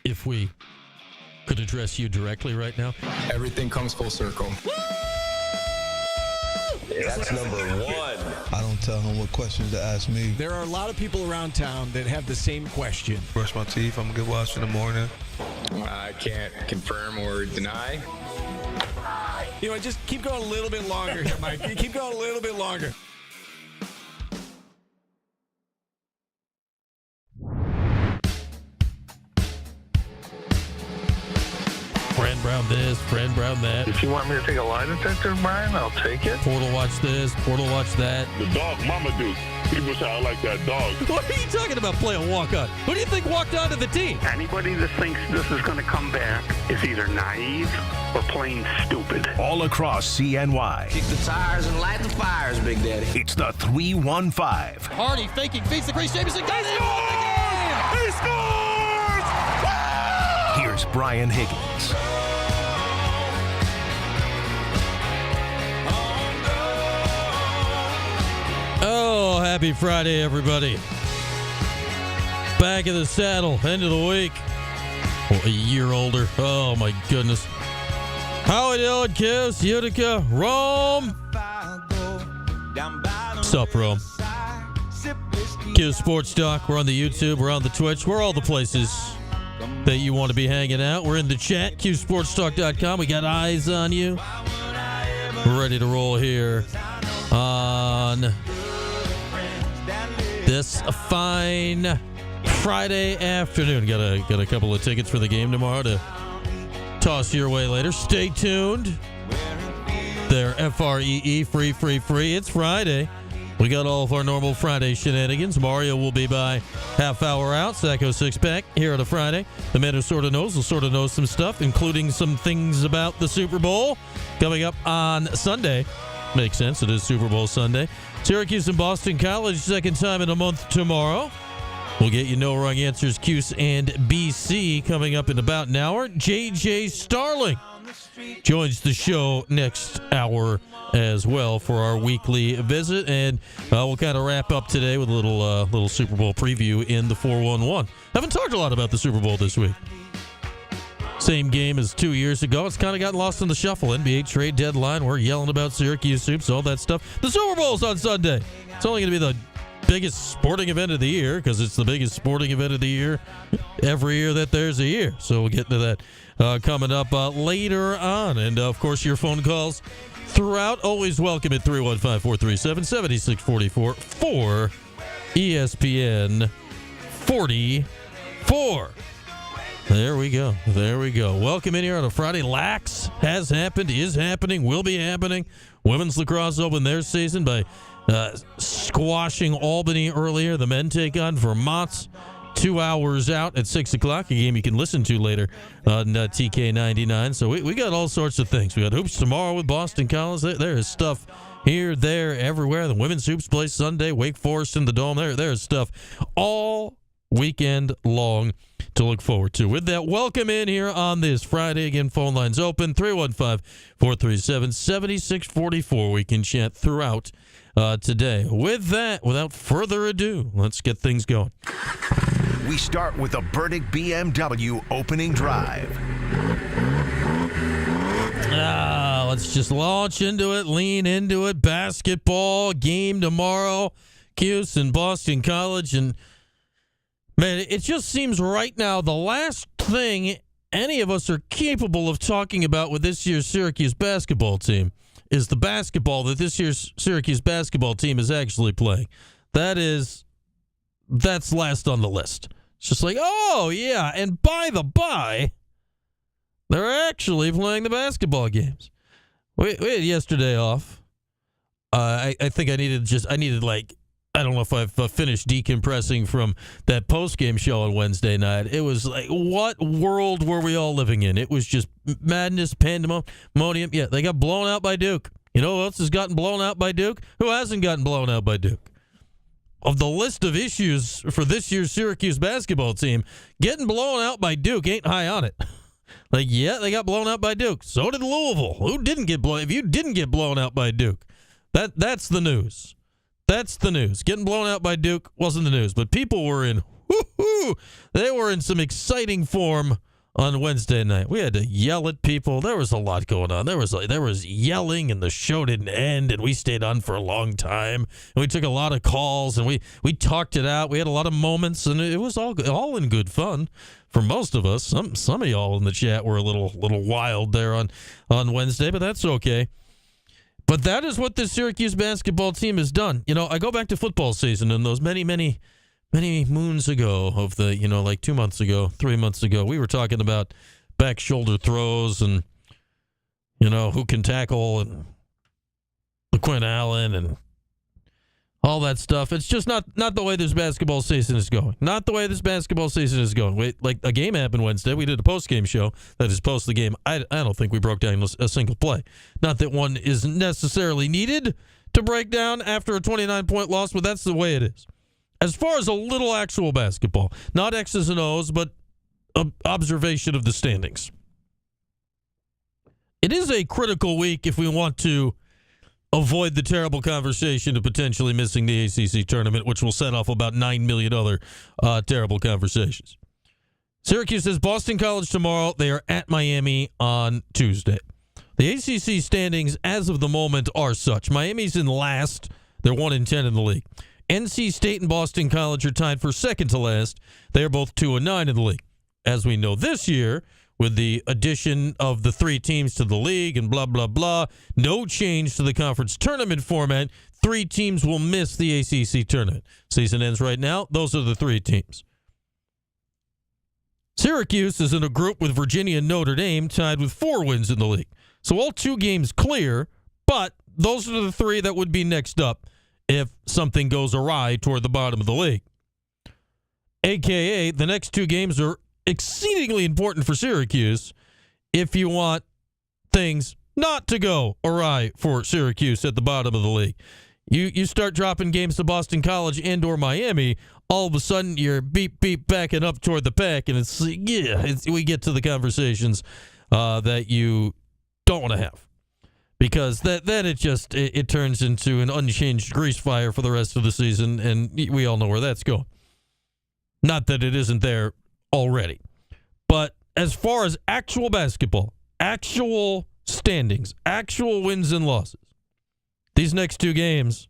if we could address you directly right now. Everything comes full circle. That's number one. I don't tell him what questions to ask me. There are a lot of people around town that have the same question. Brush my teeth. I'm gonna get washed in the morning. I can't confirm or deny. You know, just keep going a little bit longer here, Mike. Keep going a little bit longer. Friend Brown this, Friend Brown that. If you want me to take a lie detector, Brian, I'll take it. Portal watch this, Portal watch that. The dog Mama Duke. People say I like that dog. What are you talking about playing walk-on? Who do you think walked onto the team? Anybody that thinks this is going to come back is either naive or plain stupid. All across CNY. Kick the tires and light the fires, Big Daddy. It's the 315. Hardy faking, feeds the crease, Jameson got it! He scores! Woo! Here's Brian Higgins. Oh, happy Friday, everybody. Back in the saddle, end of the week. Oh, a year older. Oh, my goodness. How we doing, Kiss, Utica, Rome? What's up, Rome? Kiss Sports Talk. We're on the YouTube. We're on the Twitch. We're all the places that you want to be hanging out. We're in the chat, QSportsTalk.com. We got eyes on you. We're ready to roll here on this fine Friday afternoon. Got a couple of tickets for the game tomorrow to toss your way later. Stay tuned. They're FREE, free. It's Friday. We got all of our normal Friday shenanigans. Mario will be by half hour out. Sacco six-pack here on a Friday. The man who sort of knows will sort of know some stuff, including some things about the Super Bowl coming up on Sunday. Makes sense. It is Super Bowl Sunday. Syracuse and Boston College, second time in a month tomorrow. We'll get you no wrong answers, Cuse and BC coming up in about an hour. JJ Starling joins the show next hour as well for our weekly visit, and we'll kind of wrap up today with a little Super Bowl preview in the 411. Haven't talked a lot about the Super Bowl this week. Same game as 2 years ago. It's kind of gotten lost in the shuffle. NBA trade deadline. We're yelling about Syracuse Soups, all that stuff. The Super Bowl's on Sunday. It's only going to be the biggest sporting event of the year because it's the biggest sporting event of the year every year that there's a year. So we'll get to that coming up later on. And, of course, your phone calls throughout. Always welcome at 315-437-7644 for ESPN 44. There we go. Welcome in here on a Friday. Lax has happened, is happening, will be happening. Women's lacrosse opened their season by squashing Albany earlier. The men take on Vermont 2 hours out at 6 o'clock, a game you can listen to later on TK99. So we got all sorts of things. We got hoops tomorrow with Boston College. There is stuff here, there, everywhere. The women's hoops play Sunday. Wake Forest in the Dome. There's stuff all weekend long to look forward to. With that, welcome in here on this Friday. Again, phone lines open, 315-437-7644. We can chat throughout today. With that, without further ado, let's get things going. We start with the Burdick BMW opening drive. Let's just launch into it, lean into it. Basketball game tomorrow. Cuse and Boston College. And man, it just seems right now the last thing any of us are capable of talking about with this year's Syracuse basketball team is the basketball that this year's Syracuse basketball team is actually playing. That's last on the list. It's just like, oh, yeah, and by the by, they're actually playing the basketball games. We had yesterday off. I think I don't know if I've finished decompressing from that post-game show on Wednesday night. It was like, what world were we all living in? It was just madness, pandemonium. Yeah, they got blown out by Duke. You know who else has gotten blown out by Duke? Who hasn't gotten blown out by Duke? Of the list of issues for this year's Syracuse basketball team, getting blown out by Duke ain't high on it. Like, yeah, they got blown out by Duke. So did Louisville. Who didn't get blown? If you didn't get blown out by Duke, that's the news. That's the news. Getting blown out by Duke wasn't the news, but people were in They were in some exciting form on Wednesday night. We had to yell at people. There was a lot going on. There was yelling, and the show didn't end, and we stayed on for a long time. And we took a lot of calls, and we talked it out. We had a lot of moments, and it was all in good fun for most of us. Some of y'all in the chat were a little wild there on Wednesday, but that's okay. But that is what the Syracuse basketball team has done. I go back to football season and those many moons ago of the, like 2 months ago, 3 months ago, we were talking about back shoulder throws and, who can tackle and LaQuinn Allen and all that stuff. It's just not the way this basketball season is going. Not the way this basketball season is going. Like a game happened Wednesday. We did a post-game show that is post the game. I don't think we broke down a single play. Not that one is necessarily needed to break down after a 29-point loss, but that's the way it is. As far as a little actual basketball, not X's and O's, but observation of the standings. It is a critical week if we want to avoid the terrible conversation of potentially missing the ACC tournament, which will set off about 9 million other terrible conversations. Syracuse has Boston College tomorrow. They are at Miami on Tuesday. The ACC standings as of the moment are such. Miami's in last. They're 1-10 in the league. NC State and Boston College are tied for second to last. They are both 2-9 in the league. As we know this year, with the addition of the 3 teams to the league and blah, blah, blah, no change to the conference tournament format. 3 teams will miss the ACC tournament. Season ends right now. Those are the 3 teams. Syracuse is in a group with Virginia and Notre Dame, tied with 4 wins in the league. So all 2 games clear, but those are the 3 that would be next up if something goes awry toward the bottom of the league. AKA, the next 2 games are exceedingly important for Syracuse if you want things not to go awry for Syracuse at the bottom of the league. You start dropping games to Boston College and or Miami, all of a sudden you're beep backing up toward the pack, and we get to the conversations that you don't want to have. Because then it turns into an unchanged grease fire for the rest of the season, and we all know where that's going. Not that it isn't there already. But as far as actual basketball, actual standings, actual wins and losses, these next 2 games,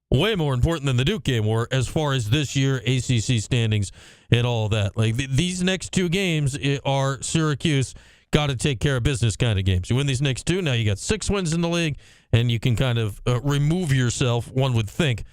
way more important than the Duke game were as far as this year ACC standings and all of that. Like these next 2 games are Syracuse got to take care of business kind of games. You win these next 2, now you got 6 wins in the league, and you can kind of remove yourself, one would think,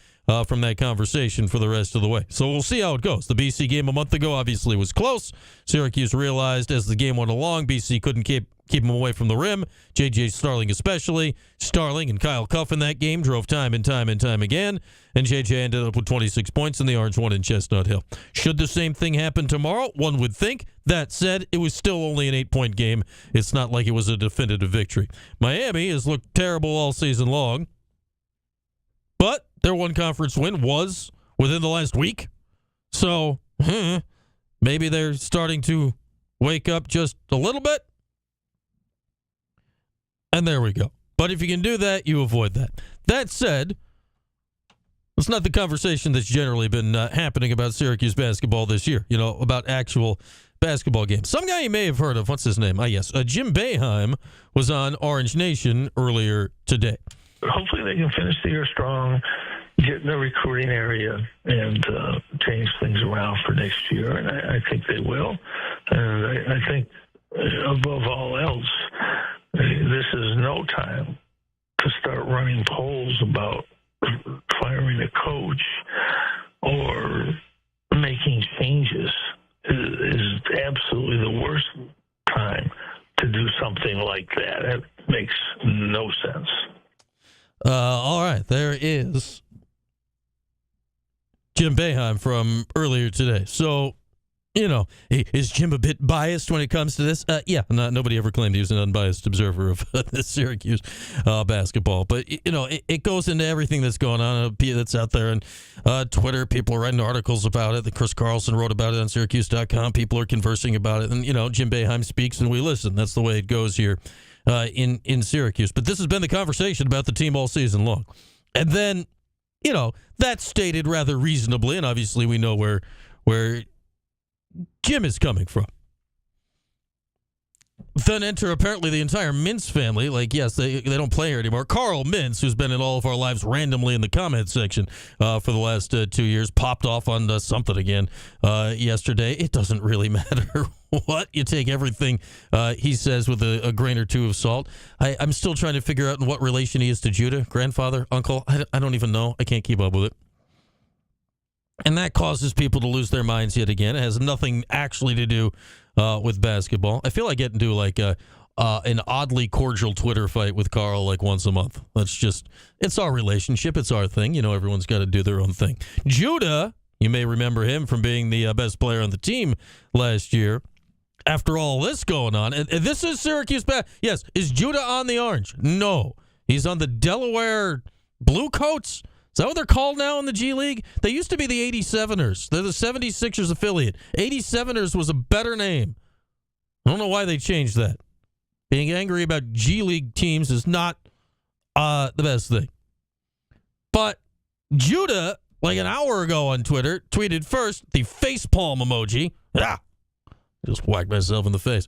from that conversation for the rest of the way. So we'll see how it goes. The BC game a month ago obviously was close. Syracuse realized as the game went along, BC couldn't keep him away from the rim. J.J. Starling especially. Starling and Kyle Cuff in that game drove time and time again. And J.J. ended up with 26 points, and the Orange won in Chestnut Hill. Should the same thing happen tomorrow? One would think. That said, it was still only an 8-point game. It's not like it was a definitive victory. Miami has looked terrible all season long. But their one conference win was within the last week. So maybe they're starting to wake up just a little bit. And there we go. But if you can do that, you avoid that. That said, it's not the conversation that's generally been happening about Syracuse basketball this year, about actual basketball games. Some guy you may have heard of, what's his name? Yes. Jim Boeheim was on Orange Nation earlier today. Hopefully they can finish the year strong, get in the recruiting area, and change things around for next year. And I think they will. And I think, above all else, this is no time to start running polls about firing a coach or making changes. It is absolutely the worst time to do something like that. It makes no sense. All right, there is Jim Boeheim from earlier today. So, is Jim a bit biased when it comes to this? Yeah, nobody ever claimed he was an unbiased observer of the Syracuse basketball. But, it goes into everything that's going on, that's out there. And Twitter, people are writing articles about it. Chris Carlson wrote about it on Syracuse.com. People are conversing about it. And, Jim Boeheim speaks and we listen. That's the way it goes here in Syracuse. But this has been the conversation about the team all season long. And then, that's stated rather reasonably. And obviously we know where where Jim is coming from. Then enter apparently the entire Mintz family. Like, yes, they don't play here anymore. Carl Mintz, who's been in all of our lives randomly in the comment section for the last 2 years, popped off on something again yesterday. It doesn't really matter what. You take everything he says with a grain or two of salt. I'm still trying to figure out in what relation he is to Judah. Grandfather, uncle, I don't even know. I can't keep up with it. And that causes people to lose their minds yet again. It has nothing actually to do with basketball. I feel like getting into like an oddly cordial Twitter fight with Carl like once a month. It's our relationship. It's our thing. You know, everyone's got to do their own thing. Judah, you may remember him from being the best player on the team last year. After all this going on, and this is Syracuse. Yes, is Judah on the orange? No. He's on the Delaware Blue Coats. Is that what they're called now in the G League? They used to be the 87ers. They're the 76ers affiliate. 87ers was a better name. I don't know why they changed that. Being angry about G League teams is not the best thing. But Judah, like an hour ago on Twitter, tweeted first the facepalm emoji. Just whacked myself in the face.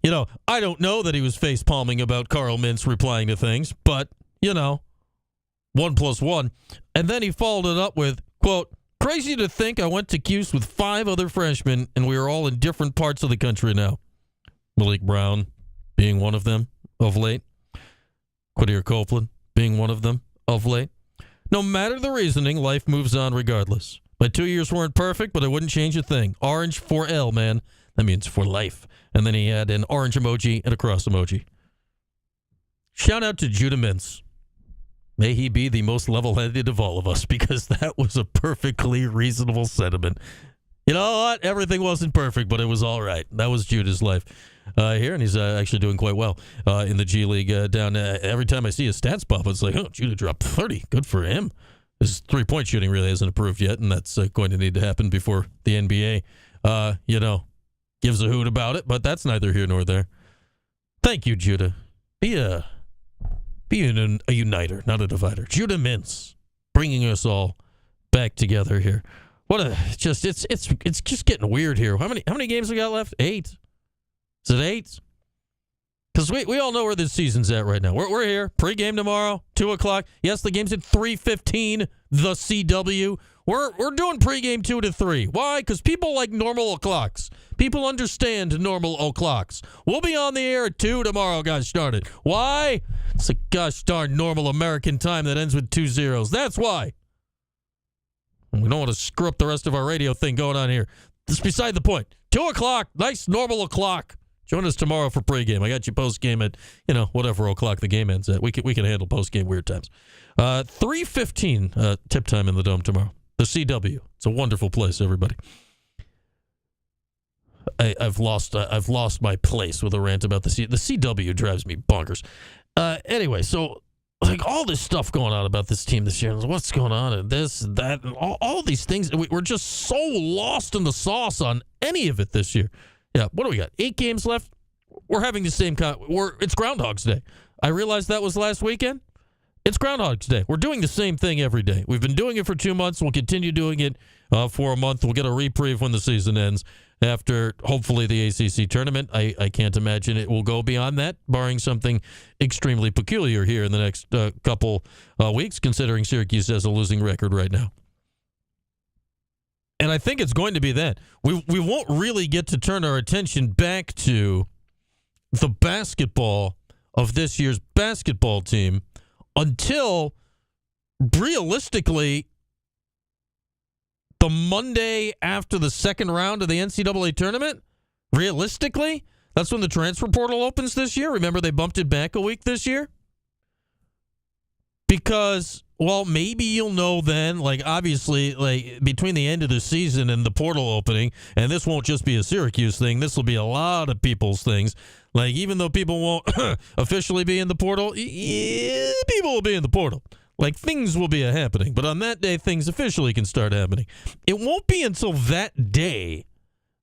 You know, I don't know that he was facepalming about Carl Mintz replying to things, but, you know, 1 + 1. And then he followed it up with, quote, crazy to think I went to Cuse with 5 other freshmen and we are all in different parts of the country now. Malik Brown being one of them of late. Quadir Copeland being one of them of late. No matter the reasoning, life moves on regardless. My 2 years weren't perfect, but I wouldn't change a thing. Orange for L, man. That means for life. And then he had an orange emoji and a cross emoji. Shout out to Judah Mintz. May he be the most level-headed of all of us, because that was a perfectly reasonable sentiment. You know what? Everything wasn't perfect, but it was all right. That was Judah's life here, and he's actually doing quite well in the G League down. Every time I see his stats pop, it's like, oh, Judah dropped 30. Good for him. His three-point shooting really hasn't improved yet, and that's going to need to happen before the NBA, gives a hoot about it, but that's neither here nor there. Thank you, Judah. Be a uniter, not a divider. Judah Mintz, bringing us all back together here. It's just getting weird here. How many games we got left? 8. Is it 8? Because we all know where this season's at right now. We're here. Pre-game tomorrow, 2:00. Yes, the game's at 3:15. The CW. We're doing pregame 2 to 3. Why? Because people like normal o'clocks. People understand normal o'clocks. We'll be on the air at 2 tomorrow, gosh darn it. Why? It's a gosh darn normal American time that ends with 2 zeros. That's why. And we don't want to screw up the rest of our radio thing going on here. That's beside the point. 2:00, nice normal o'clock. Join us tomorrow for pregame. I got you postgame at, whatever o'clock the game ends at. We can handle postgame weird times. 3:15 tip time in the Dome tomorrow. The CW. It's a wonderful place, everybody. I've lost my place with a rant about the CW drives me bonkers. Anyway, so like all this stuff going on about this team this year, what's going on and this, that, and all these things. We're just so lost in the sauce on any of it this year. Yeah, what do we got? 8 games left. We're having the same it's Groundhog's Day. I realized that was last weekend. It's Groundhog's Day. We're doing the same thing every day. We've been doing it for 2 months. We'll continue doing it for a month. We'll get a reprieve when the season ends after, hopefully, the ACC tournament. I can't imagine it will go beyond that, barring something extremely peculiar here in the next couple weeks, considering Syracuse has a losing record right now. And I think it's going to be that. We won't really get to turn our attention back to the basketball of this year's basketball team until, realistically, the Monday after the second round of the NCAA tournament. Realistically, that's when the transfer portal opens this year. Remember, they bumped it back a week this year? Because, well, maybe you'll know then, like, obviously, like, between the end of the season and the portal opening, and this won't just be a Syracuse thing, this will be a lot of people's things. Like, even though people won't officially be in the portal, people will be in the portal. Like, things will be happening. But on that day, things officially can start happening. It won't be until that day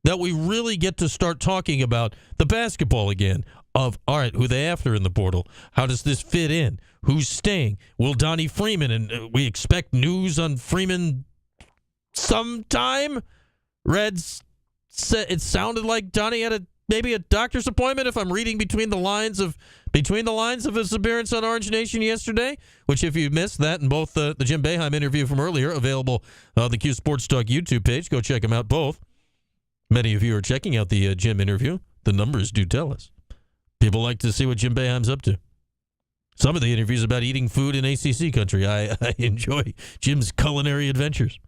that we really get to start talking about the basketball again. Of, all right, who they after in the portal? How does this fit in? Who's staying? Will Donnie Freeman, and we expect news on Freeman sometime? Reds said it sounded like Donnie had maybe a doctor's appointment. If I'm reading between the lines of his appearance on Orange Nation yesterday, which if you missed that and both the Jim Boeheim interview from earlier available on the Q Sports Talk YouTube page, go check them out both. Many of you are checking out the Jim interview. The numbers do tell us. People like to see what Jim Boeheim's up to. Some of the interviews about eating food in ACC country. I enjoy Jim's culinary adventures.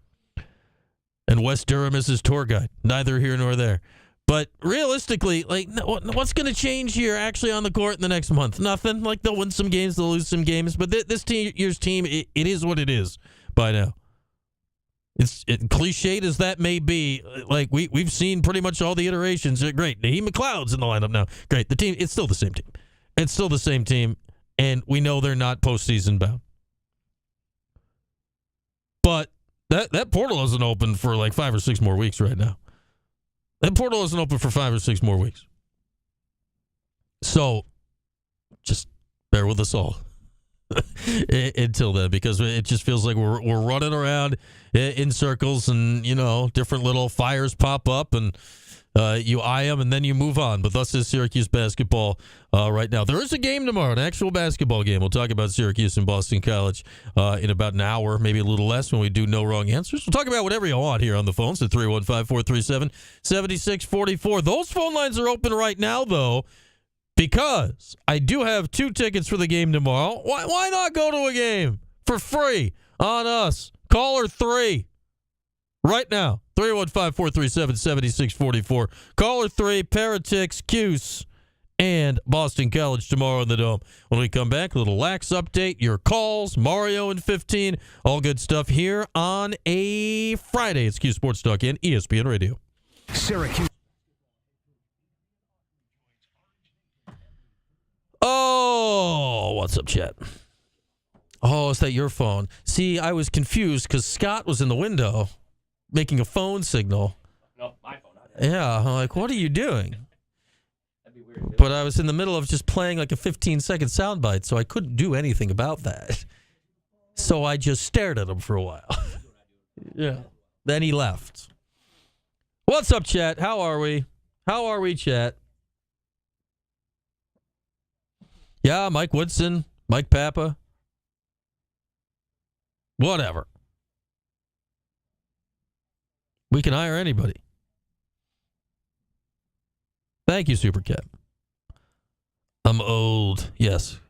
And West Durham is his tour guide. Neither here nor there. But realistically, like, what's going to change here actually on the court in the next month? Nothing. Like, they'll win some games, they'll lose some games. But this year's team, it is what it is by now. It's cliched as that may be. Like, we've seen pretty much all the iterations. Great. Naheem McLeod's in the lineup now. Great. The team, it's still the same team. It's still the same team. And we know they're not postseason bound. But that portal isn't open for like 5 or 6 more weeks right now. That portal isn't open for 5 or 6 more weeks. So just bear with us all until then, because it just feels like we're running around in circles, and different little fires pop up, and you eye them and then you move on. But thus is Syracuse basketball right now. There is a game tomorrow, an actual basketball game. We'll talk about Syracuse and Boston College in about an hour, maybe a little less, when we do No Wrong Answers. We'll talk about whatever you want here on the phones at 315-437-7644. Those phone lines are open right now, though, because I do have 2 tickets for the game tomorrow. Why not go to a game for free on us? Caller 3 right now. 315-437-7644. Caller 3, Paratix, Cuse, and Boston College tomorrow in the Dome. When we come back, a little lax update, your calls, Mario and 15, all good stuff here on a Friday. It's Q Sports Talk and ESPN Radio. Syracuse. Oh, what's up, chat? Oh, is that your phone? See, I was confused because Scott was in the window making a phone signal. No, my phone. Yeah, I'm like, what are you doing? That'd be weird. But I was in the middle of just playing like a 15-second soundbite, so I couldn't do anything about that. So I just stared at him for a while. Yeah. Then he left. What's up, chat? How are we? How are we, chat? Yeah, Mike Woodson, Mike Papa. Whatever. We can hire anybody. Thank you, Super Cat. I'm old. Yes.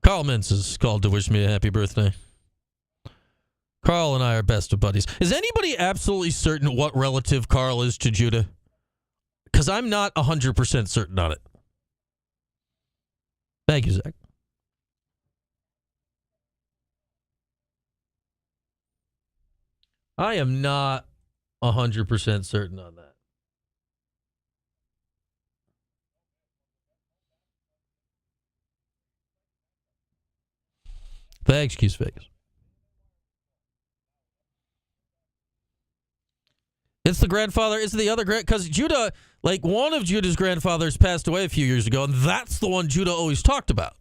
Carl Mintz is called to wish me a happy birthday. Carl and I are best of buddies. Is anybody absolutely certain what relative Carl is to Judah? Because I'm not 100% certain on it. Thank you, Zach. I am not 100% certain on that. Thanks, Keys Vegas. It's the grandfather. It's the other because Judah, like one of Judah's grandfathers passed away a few years ago, and that's the one Judah always talked about.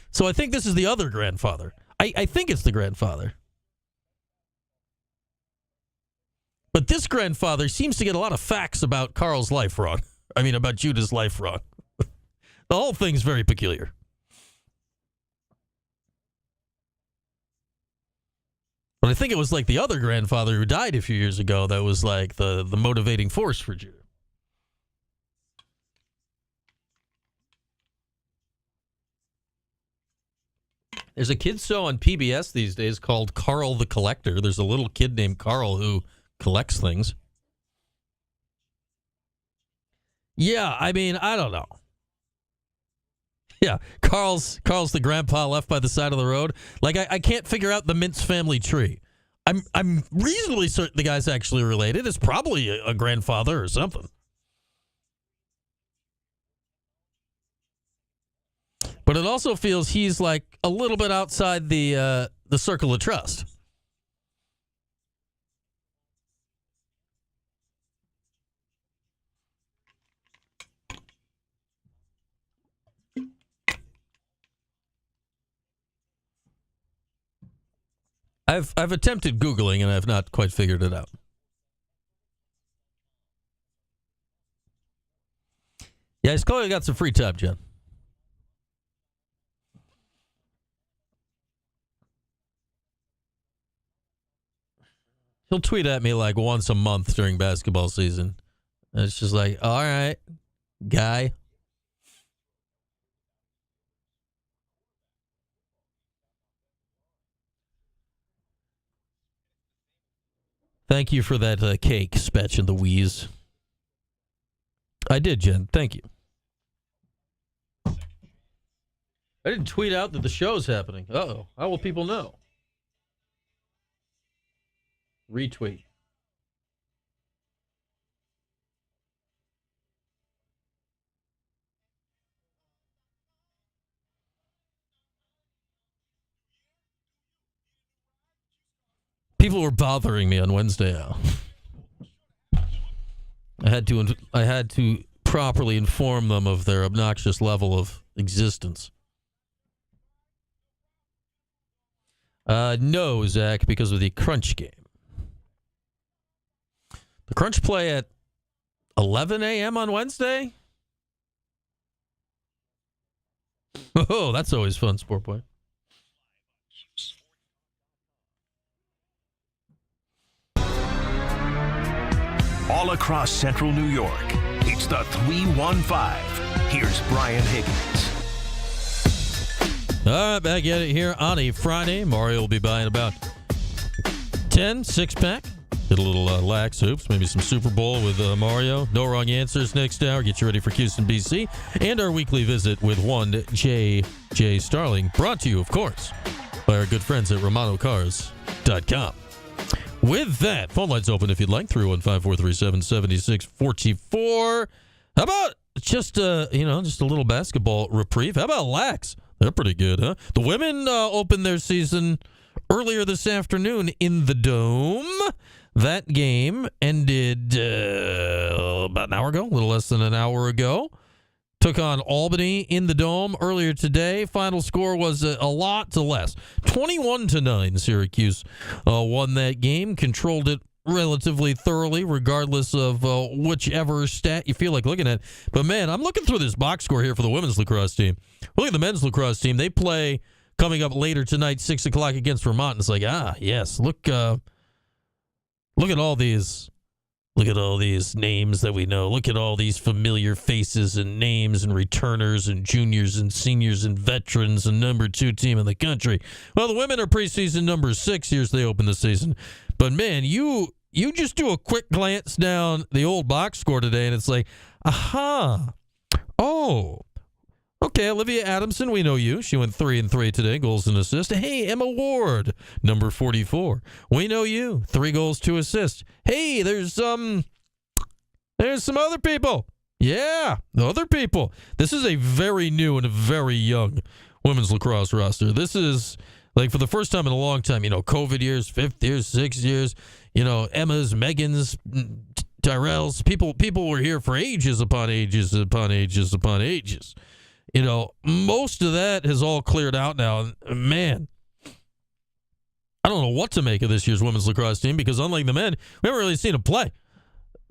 So I think this is the other grandfather. I think it's the grandfather. But this grandfather seems to get a lot of facts about Carl's life wrong. I mean, about Judah's life wrong. The whole thing's very peculiar. But I think it was like the other grandfather who died a few years ago that was like the motivating force for Judah. There's a kid show on PBS these days called Carl the Collector. There's a little kid named Carl who collects things. Yeah, I mean, I don't know. Yeah, Carl's the grandpa left by the side of the road. Like, I can't figure out the Mintz family tree. I'm reasonably certain the guy's actually related. It's probably a grandfather or something. But it also feels he's like a little bit outside the circle of trust. I've attempted Googling and I've not quite figured it out. Yeah, he's clearly got some free time, John. He'll tweet at me like once a month during basketball season. And it's just like, all right, guy. Thank you for that cake, Spetch and the Wheeze. I did, Jen. Thank you. I didn't tweet out that the show's happening. Uh-oh. How will people know? Retweet. People were bothering me on Wednesday, Al. I had to properly inform them of their obnoxious level of existence. No, Zach, because of the Crunch game. The Crunch play at 11 a.m. on Wednesday? Oh, that's always fun, Sport Boy. All across central New York, it's the 315. Here's Brian Higgins. All right, back at it here on a Friday. Mario will be buying about 10 six-pack. Get a little lax hoops, maybe some Super Bowl with Mario. No wrong answers next hour. Get you ready for Houston, BC. And our weekly visit with one J.J. Starling. Brought to you, of course, by our good friends at RomanoCars.com. With that, phone lines open if you'd like. 315-437-7644. How about just a little basketball reprieve? How about lax? They're pretty good, huh? The women opened their season earlier this afternoon in the Dome. That game ended about an hour ago, a little less than an hour ago. Took on Albany in the Dome earlier today. Final score was a lot to less. 21-9, Syracuse won that game, controlled it relatively thoroughly, regardless of whichever stat you feel like looking at. But, man, I'm looking through this box score here for the women's lacrosse team. Look at the men's lacrosse team. They play coming up later tonight, 6 o'clock against Vermont. And it's like, yes, look at all these. Look at all these names that we know. Look at all these familiar faces and names and returners and juniors and seniors and veterans and number 2 team in the country. Well, the women are preseason number 6 years they open the season. But, man, you just do a quick glance down the old box score today, and it's like, okay, Olivia Adamson, we know you. She went 3-3 today, goals and assists. Hey, Emma Ward, number 44. We know you, 3 goals, 2 assists. Hey, there's some other people. Yeah, other people. This is a very new and a very young women's lacrosse roster. This is, like, for the first time in a long time, COVID years, 5th years, 6 years, Emma's, Megan's, Tyrell's. People were here for ages upon ages upon ages upon ages. Most of that has all cleared out now. Man, I don't know what to make of this year's women's lacrosse team because unlike the men, we haven't really seen them play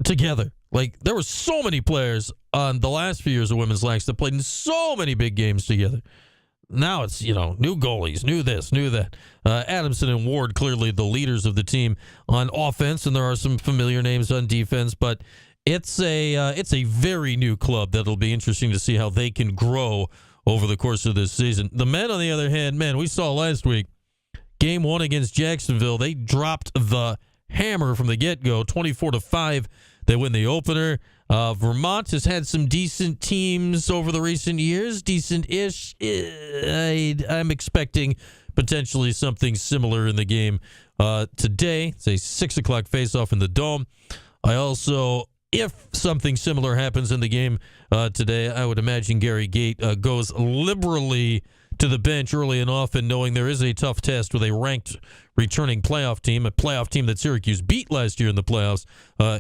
together. Like, there were so many players on the last few years of women's lax that played in so many big games together. Now it's, new goalies, new this, new that. Adamson and Ward, clearly the leaders of the team on offense, and there are some familiar names on defense, but it's a very new club that'll be interesting to see how they can grow over the course of this season. The men, on the other hand, man, we saw last week, game 1 against Jacksonville, they dropped the hammer from the get-go, 24-5. They win the opener. Vermont has had some decent teams over the recent years, decent-ish. I'm expecting potentially something similar in the game today. It's a 6 o'clock face-off in the Dome. I also, if something similar happens in the game today, I would imagine Gary Gate goes liberally to the bench early and often, knowing there is a tough test with a ranked returning playoff team, a playoff team that Syracuse beat last year in the playoffs,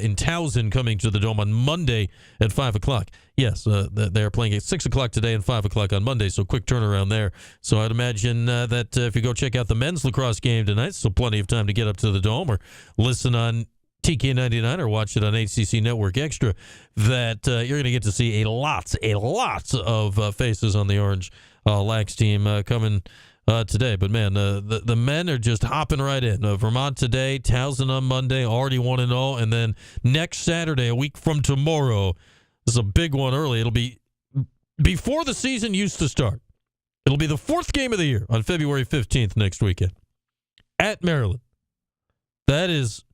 in Towson, coming to the Dome on Monday at 5 o'clock. Yes, they are playing at 6 o'clock today and 5 o'clock on Monday, so quick turnaround there. So I'd imagine that if you go check out the men's lacrosse game tonight, still plenty of time to get up to the Dome or listen on TK99 or watch it on HCC Network Extra, that you're going to get to see a lot of faces on the Orange Lax team coming today. But, man, the men are just hopping right in. Vermont today, Towson on Monday, already 1-0. And then next Saturday, a week from tomorrow, this is a big one early. It'll be before the season used to start. It'll be the fourth game of the year on February 15th next weekend at Maryland. That is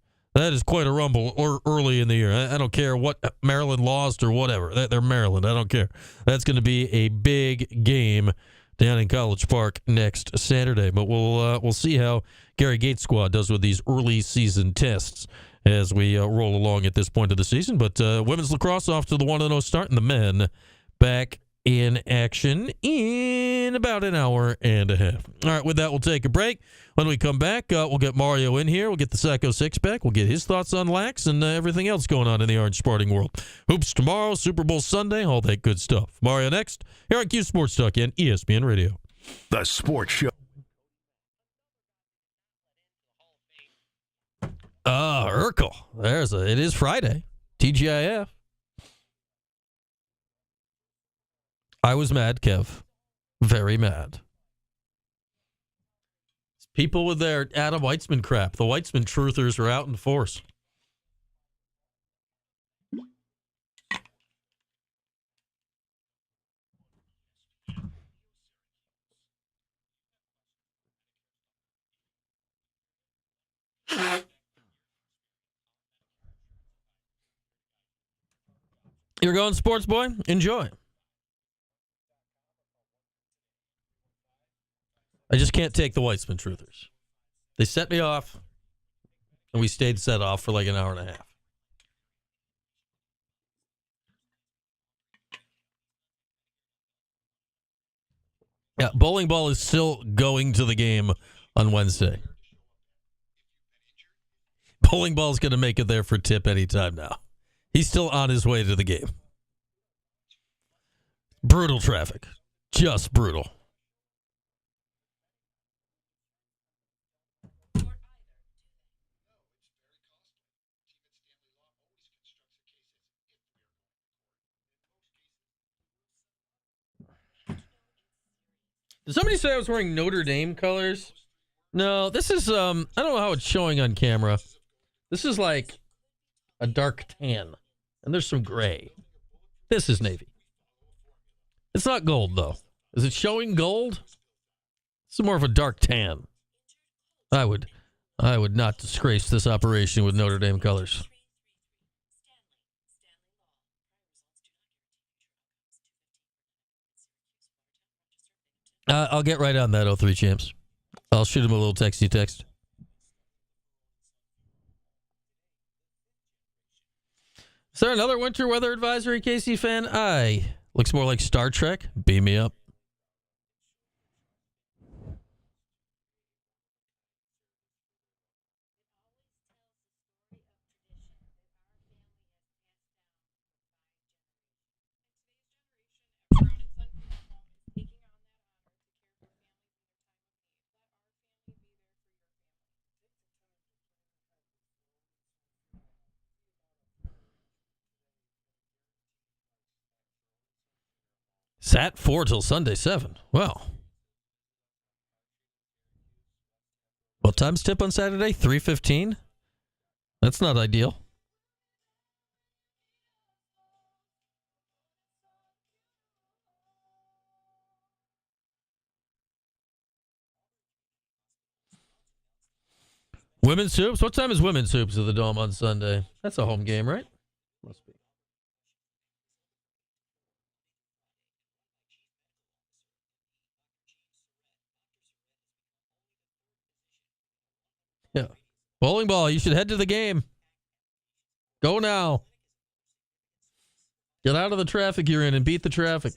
quite a rumble or early in the year. I don't care what Maryland lost or whatever. They're Maryland. I don't care. That's going to be a big game down in College Park next Saturday. But we'll see how Gary Gates' squad does with these early season tests as we roll along at this point of the season. But women's lacrosse off to the 1-0 start, and the men back in action in about an hour and a half. All right, with that, we'll take a break. When we come back, we'll get Mario in here. We'll get the Sacco Six back. We'll get his thoughts on Lax and everything else going on in the Orange sporting world. Hoops tomorrow, Super Bowl Sunday, all that good stuff. Mario next, here on Q Sports Talk and ESPN Radio. The Sports Show. Urkel. It is Friday. TGIF. I was mad, Kev. Very mad. People with their Adam Weitzman crap. The Weitzman truthers are out in force. You're going sports, boy? Enjoy. I just can't take the Weitzman truthers. They set me off, and we stayed set off for like an hour and a half. Yeah, bowling ball is still going to the game on Wednesday. Bowling ball's going to make it there for tip anytime now. He's still on his way to the game. Brutal traffic. Just brutal. Did somebody say I was wearing Notre Dame colors? No, this is, I don't know how it's showing on camera. This is like a dark tan, and there's some gray. This is navy. It's not gold, though. Is it showing gold? It's more of a dark tan. I would not disgrace this operation with Notre Dame colors. I'll get right on that, 03 Champs. I'll shoot him a little texty text. Is there another winter weather advisory, KC fan? Aye. Looks more like Star Trek. Beam me up. Sat 4 till Sunday 7. Well. What time's tip on Saturday? 3:15? That's not ideal. Women's Hoops? What time is Women's Hoops at the Dome on Sunday? That's a home game, right? Must be. Yeah. Bowling ball, you should head to the game. Go now. Get out of the traffic you're in and beat the traffic.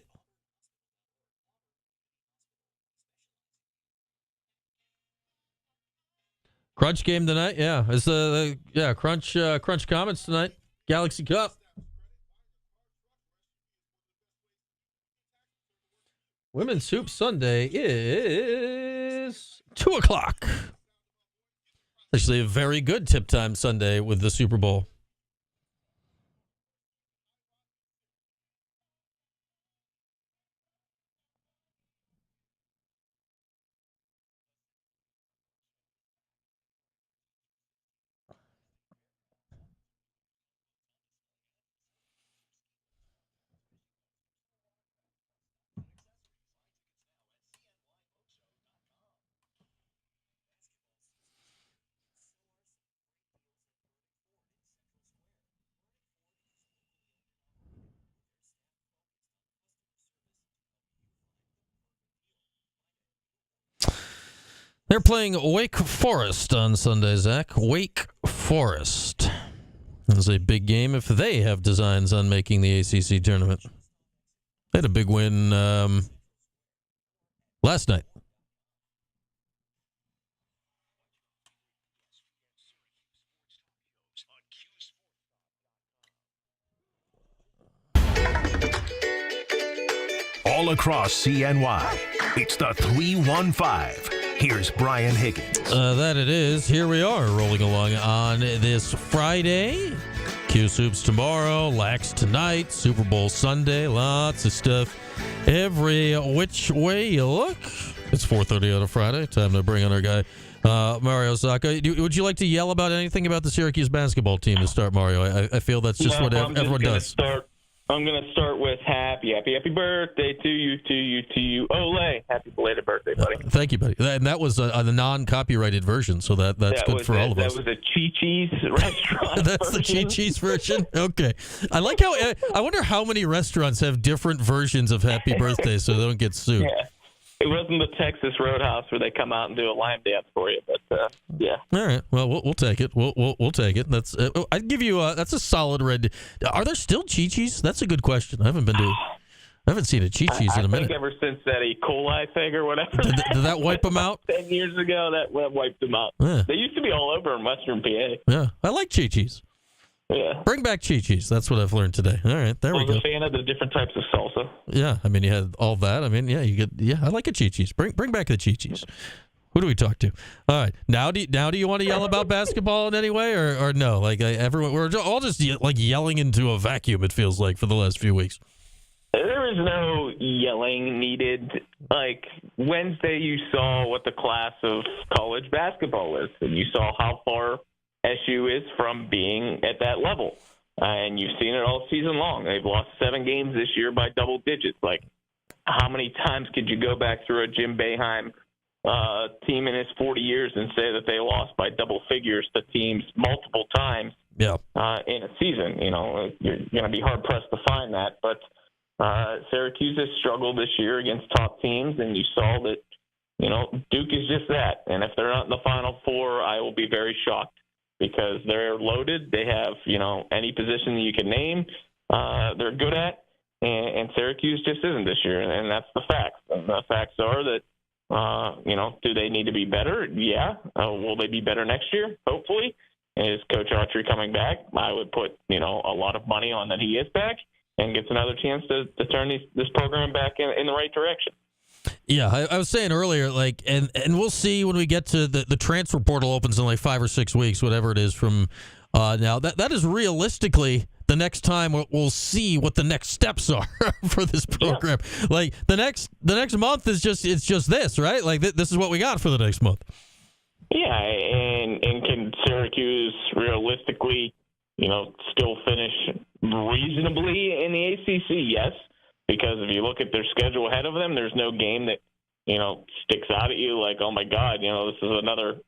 Crunch game tonight, yeah. It's Crunch Comets tonight. Galaxy Cup. Women's Hoop Sunday is 2:00. Actually, a very good tip time Sunday with the Super Bowl. They're playing Wake Forest on Sunday, Zach. Wake Forest. It's a big game if they have designs on making the ACC tournament. They had a big win last night. All across CNY, it's the 315. Here's Brian Higgins. That it is. Here we are rolling along on this Friday. Q-Soups tomorrow, Lax tonight, Super Bowl Sunday, lots of stuff. Every which way you look. It's 4:30 on a Friday. Time to bring on our guy, Mario Sacco. Would you like to yell about anything about the Syracuse basketball team to start, Mario? I feel that's just what everyone does. I'm going to start with happy birthday to you. Ole, happy belated birthday, buddy. Thank you, buddy. And that was a non-copyrighted version, so that's good for all of us. That was a Chi-Chi's restaurant That's version. the Chi-Chi's version? Okay. I like how, I wonder how many restaurants have different versions of happy birthday so they don't get sued. Yeah. It wasn't the Texas Roadhouse where they come out and do a line dance for you, but yeah. All right. Well, we'll take it. We'll take it. That's I'd give you that's a solid red. Are there still Chi-Chi's? That's a good question. I haven't seen a Chi-Chi's in a minute. I think ever since that E. coli thing or whatever. Did that wipe them out? 10 years ago, that wiped them out. Yeah. They used to be all over in Western PA. Yeah. I like Chi-Chi's. Yeah. Bring back Chi-Chi's. That's what I've learned today. All right, there we go. I was a fan of the different types of salsa. Yeah, I mean, you had all that. I mean, I like a Chi-Chi's. Bring back the Chi-Chi's. Who do we talk to? All right, now do you want to yell about basketball in any way, or no? Like everyone, we're all just like yelling into a vacuum. It feels like for the last few weeks. There is no yelling needed. Like Wednesday, you saw what the class of college basketball is, and you saw how far SU is from being at that level. And you've seen it all season long. They've lost 7 games this year by double digits. Like, how many times could you go back through a Jim Boeheim team in his 40 years and say that they lost by double figures to teams multiple times in a season? You know, you're going to be hard-pressed to find that. But Syracuse has struggled this year against top teams, and you saw that, you know, Duke is just that. And if they're not in the Final Four, I will be very shocked. Because they're loaded. They have, you know, any position that you can name they're good at, and Syracuse just isn't this year, and that's the facts. And the facts are that, you know, do they need to be better? Yeah. Will they be better next year? Hopefully. Is Coach Autry coming back? I would put, you know, a lot of money on that he is back and gets another chance to turn this program back in the right direction. Yeah, I was saying earlier, like, and we'll see when we get to the transfer portal opens in like 5 or 6 weeks, whatever it is from now. That is realistically the next time we'll see what the next steps are for this program. Yeah. Like the next month is just this, right? Like this is what we got for the next month. Yeah, and can Syracuse realistically, you know, still finish reasonably in the ACC? Yes. Because if you look at their schedule ahead of them, there's no game that, you know, sticks out at you like, oh, my God, you know, this is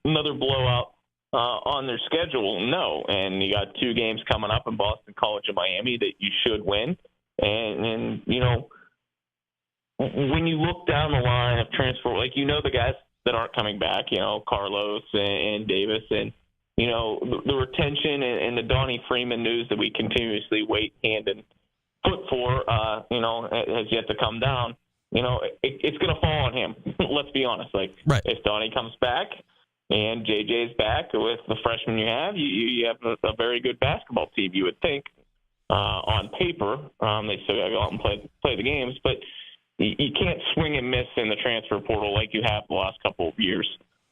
another blowout on their schedule. No. And you got 2 games coming up in Boston College and Miami that you should win. And you know, when you look down the line of transfer, like, you know, the guys that aren't coming back, you know, Carlos and Davis, and, you know, the retention and the Donnie Freeman news that we continuously wait hand and foot for, you know, has yet to come down. You know, it's going to fall on him. Let's be honest. Like, right. If Donnie comes back and JJ's back with the freshmen you have, you have a very good basketball team, you would think, on paper. They still got to go out and play the games, but you can't swing and miss in the transfer portal like you have the last couple of years.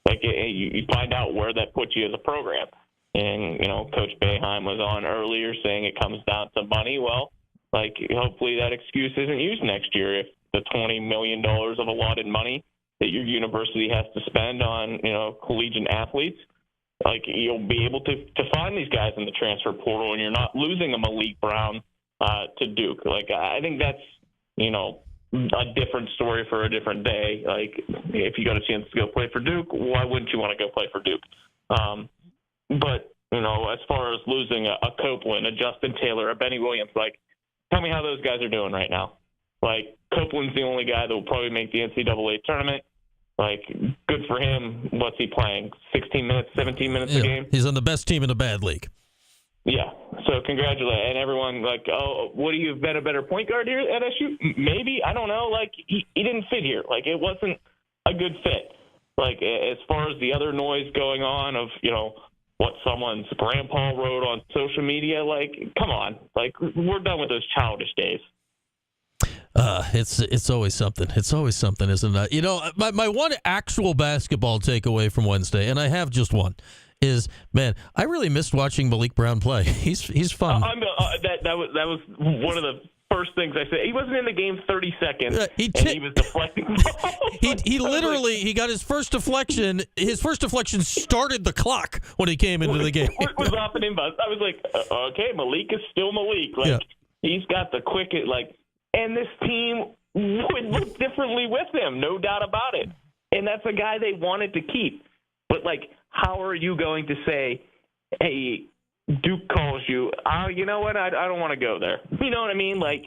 Like, Like, you find out where that puts you as a program. And, Coach Boeheim was on earlier saying it comes down to money. Well, like, hopefully that excuse isn't used next year. If the $20 million of allotted money that your university has to spend on, collegiate athletes, like, you'll be able to find these guys in the transfer portal, and you're not losing a Malik Brown to Duke. Like, I think that's, a different story for a different day. Like, if you got a chance to go play for Duke, why wouldn't you want to go play for Duke? But, as far as losing a Copeland, a Justin Taylor, a Benny Williams, like, tell me how those guys are doing right now. Like, Copeland's the only guy that will probably make the NCAA tournament. Like, good for him. What's he playing? 16 minutes, 17 minutes a game? He's on the best team in a bad league. Yeah. So congratulate. And everyone, like, oh, would he have been a better point guard here at SU? Maybe. I don't know. Like, he didn't fit here. Like, it wasn't a good fit. Like, as far as the other noise going on of, what someone's grandpa wrote on social media, like, come on. Like, we're done with those childish days. It's always something. It's always something, isn't it? My one actual basketball takeaway from Wednesday, and I have just one, is, man, I really missed watching Malik Brown play. He's fun. That was one of the first things I said. He wasn't in the game 30 seconds, and he was deflecting. He literally he got his first deflection. His first deflection started the clock when he came into the game. It was off and in bus. I was like, okay, Malik is still Malik. Like, he's got the quickest, like. And this team would look differently with him, no doubt about it. And that's a guy they wanted to keep. But, like, how are you going to say, hey, Duke calls you, you know what, I don't want to go there. You know what I mean? Like,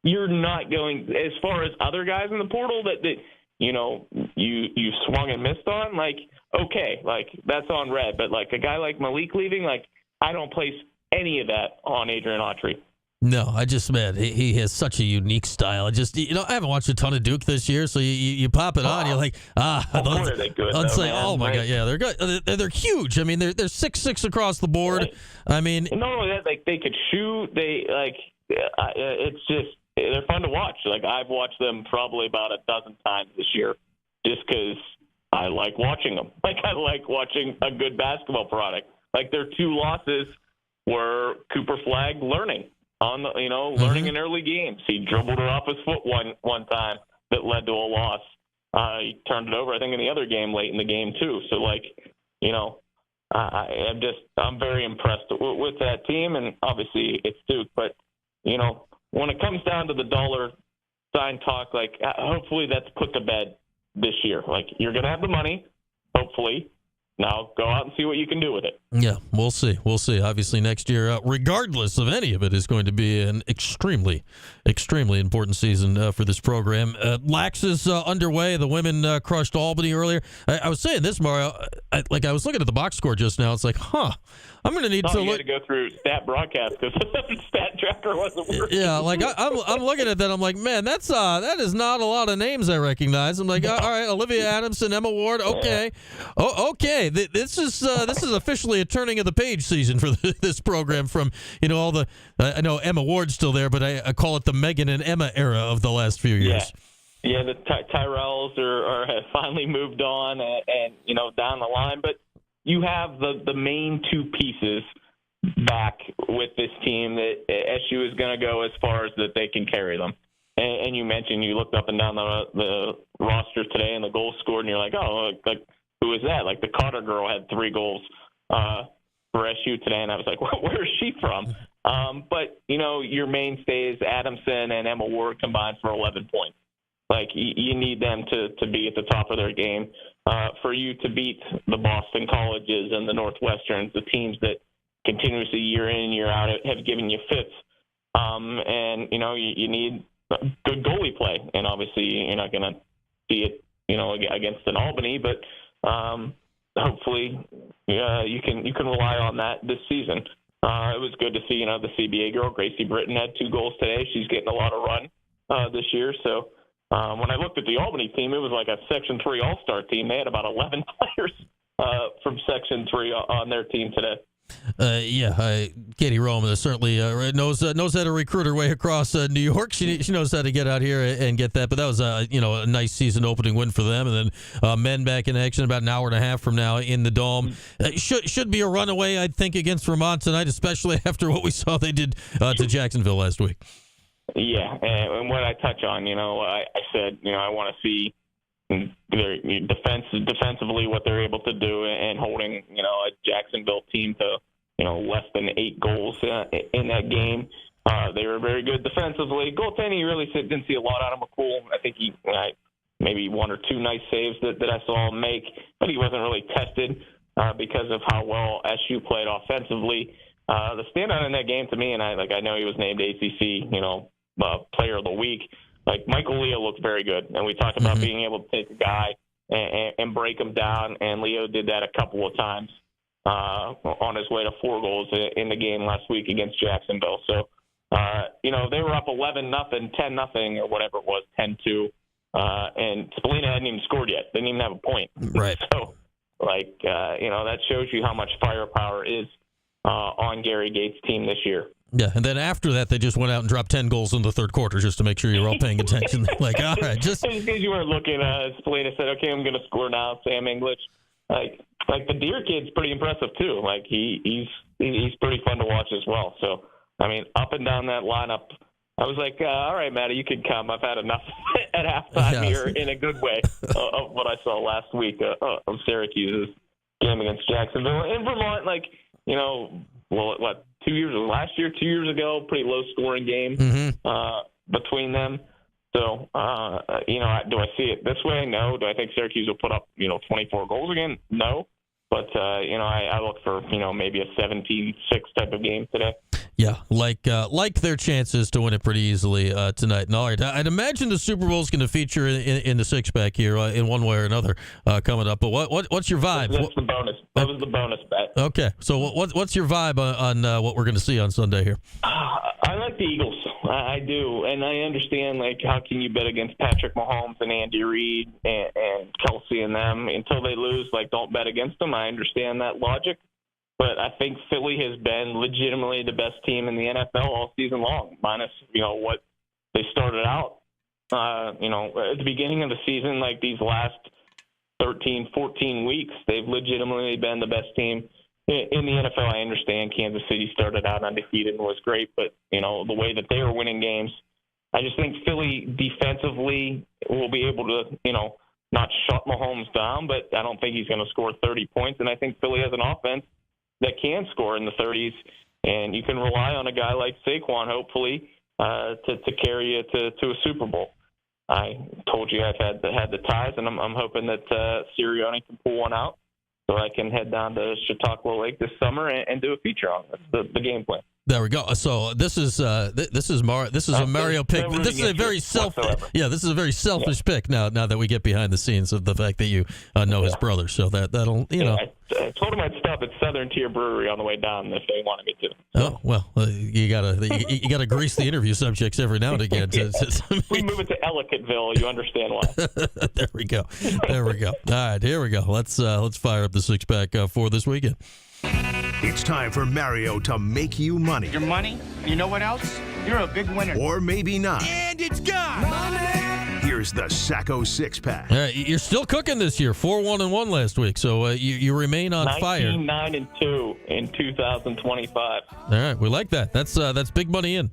you're not going, as far as other guys in the portal that you swung and missed on, like, okay, like, that's on red. But, like, a guy like Malik leaving, like, I don't place any of that on Adrian Autry. No, he has such a unique style. I haven't watched a ton of Duke this year, so you pop it on, you're like, are they good? Oh my God, yeah, they're good. They're huge. I mean, they're 6'6" across the board. Right. I mean, not only that, like, they could shoot. It's just, they're fun to watch. Like, I've watched them probably about a dozen times this year, just because I like watching them. Like, I like watching a good basketball product. Like, their two losses were Cooper Flagg learning. Learning in early games. He dribbled her off his foot one time that led to a loss. He turned it over, I think, in the other game late in the game too. So, like, I'm very impressed with that team, and obviously it's Duke. But when it comes down to the dollar sign talk, like, hopefully that's put to bed this year. Like, you're gonna have the money, hopefully. Now go out and see what you can do with it. Yeah, we'll see. Obviously, next year, regardless of any of it, is going to be an extremely, extremely important season for this program. Lax is underway. The women crushed Albany earlier. I was saying this, Mario. I was looking at the box score just now. It's like, I'm going to need to look. You had to go through stat broadcast because stat tracker wasn't working. Yeah, like I'm looking at that. I'm like, man, that is not a lot of names I recognize. I'm like, all right, Olivia Adamson, Emma Ward. Okay, okay. This is officially a turning of the page season for this program. From all the I know Emma Ward's still there, but I call it the Megan and Emma era of the last few years. Yeah, the Tyrells have finally moved on and down the line, but you have the main two pieces back with this team that SU is going to go as far as that they can carry them. And you mentioned you looked up and down the roster today and the goals scored, and you're like, oh, like, who is that? Like, the Carter girl had 3 goals for SU today, and I was like, where is she from? But, your mainstays, Adamson and Emma Ward, combined for 11 points. Like, you need them to be at the top of their game. For you to beat the Boston Colleges and the Northwesterns, the teams that continuously year in and year out have given you fits. And, you need good goalie play. And obviously you're not going to see it, against an Albany, but hopefully you can rely on that this season. It was good to see, the CBA girl, Gracie Britton, had 2 goals today. She's getting a lot of run this year. So when I looked at the Albany team, it was like a Section 3 All-Star team. They had about 11 players from Section 3 on their team today. Katie Rome certainly knows how to recruit her way across New York. She knows how to get out here and get that. But that was a nice season opening win for them. And then men back in action about an hour and a half from now in the Dome. Should be a runaway, I think, against Vermont tonight, especially after what we saw they did to Jacksonville last week. Yeah, and what I touch on, I said, I want to see their defensively what they're able to do, and holding a Jacksonville team to less than 8 goals in that game. They were very good defensively. Goaltending, you really didn't see a lot out of McCool. I think he maybe 1 or 2 nice saves that I saw him make, but he wasn't really tested because of how well SU played offensively. The standout in that game to me, and I know he was named ACC Player of the Week. Michael Leo looked very good, and we talked about being able to take a guy and break him down, and Leo did that a couple of times on his way to 4 goals in the game last week against Jacksonville. So, they were up 11-0, 10-0, or whatever it was, 10-2, and Spallina hadn't even scored yet. Didn't even have a point. Right. So, that shows you how much firepower is on Gary Gates' team this year. Yeah, and then after that, they just went out and dropped 10 goals in the third quarter just to make sure you're all paying attention. All right, just because you weren't looking. Spallina said, "Okay, I'm going to score now." Sam English, the Deer kid's pretty impressive too. He's pretty fun to watch as well. So, up and down that lineup, I was like, "All right, Matty, you can come. I've had enough at halftime here in a good way of what I saw last week of Syracuse's game against Jacksonville and Vermont." 2 years ago, pretty low scoring game between them. So, do I see it this way? No. Do I think Syracuse will put up, 24 goals again? No. But, I look for, maybe a 17-6 type of game today. Yeah, like their chances to win it pretty easily tonight. And all right, I'd imagine the Super Bowl is going to feature in the six-pack here in one way or another coming up. But what's your vibe? That's the bonus. That was the bonus bet. Okay, so what's your vibe on what we're going to see on Sunday here? I like the Eagles. I do, and I understand how can you bet against Patrick Mahomes and Andy Reid and Kelsey and them until they lose? Don't bet against them. I understand that logic. But I think Philly has been legitimately the best team in the NFL all season long, minus, what they started out, at the beginning of the season, these last 13, 14 weeks, they've legitimately been the best team in the NFL. I understand Kansas City started out undefeated and was great, but, the way that they were winning games, I just think Philly defensively will be able to, not shut Mahomes down, but I don't think he's going to score 30 points. And I think Philly has an offense that can score in the 30s, and you can rely on a guy like Saquon, hopefully, to carry you to a Super Bowl. I told you I've had the ties, and I'm hoping that Sirianni can pull one out so I can head down to Chautauqua Lake this summer and do a feature on it. That's the game plan. There we go. So this is a Mario pick. This is a very this is a very selfish pick now that we get behind the scenes of the fact that you know his brother. So that'll I told him I'd stop at Southern Tier Brewery on the way down if they wanted me to. Oh well, you gotta grease the interview subjects every now and again. We move it to Ellicottville. You understand why? There we go. All right, here we go. Let's fire up the six pack for this weekend. It's time for Mario to make you money. Your money? You know what else? You're a big winner. Or maybe not. And it's gone. Money! Here's the Sacco six-pack. You're still cooking this year. 4-1-1 last week, so you remain on fire. 19-9-2 in 2025. All right, we like that. That's big money in.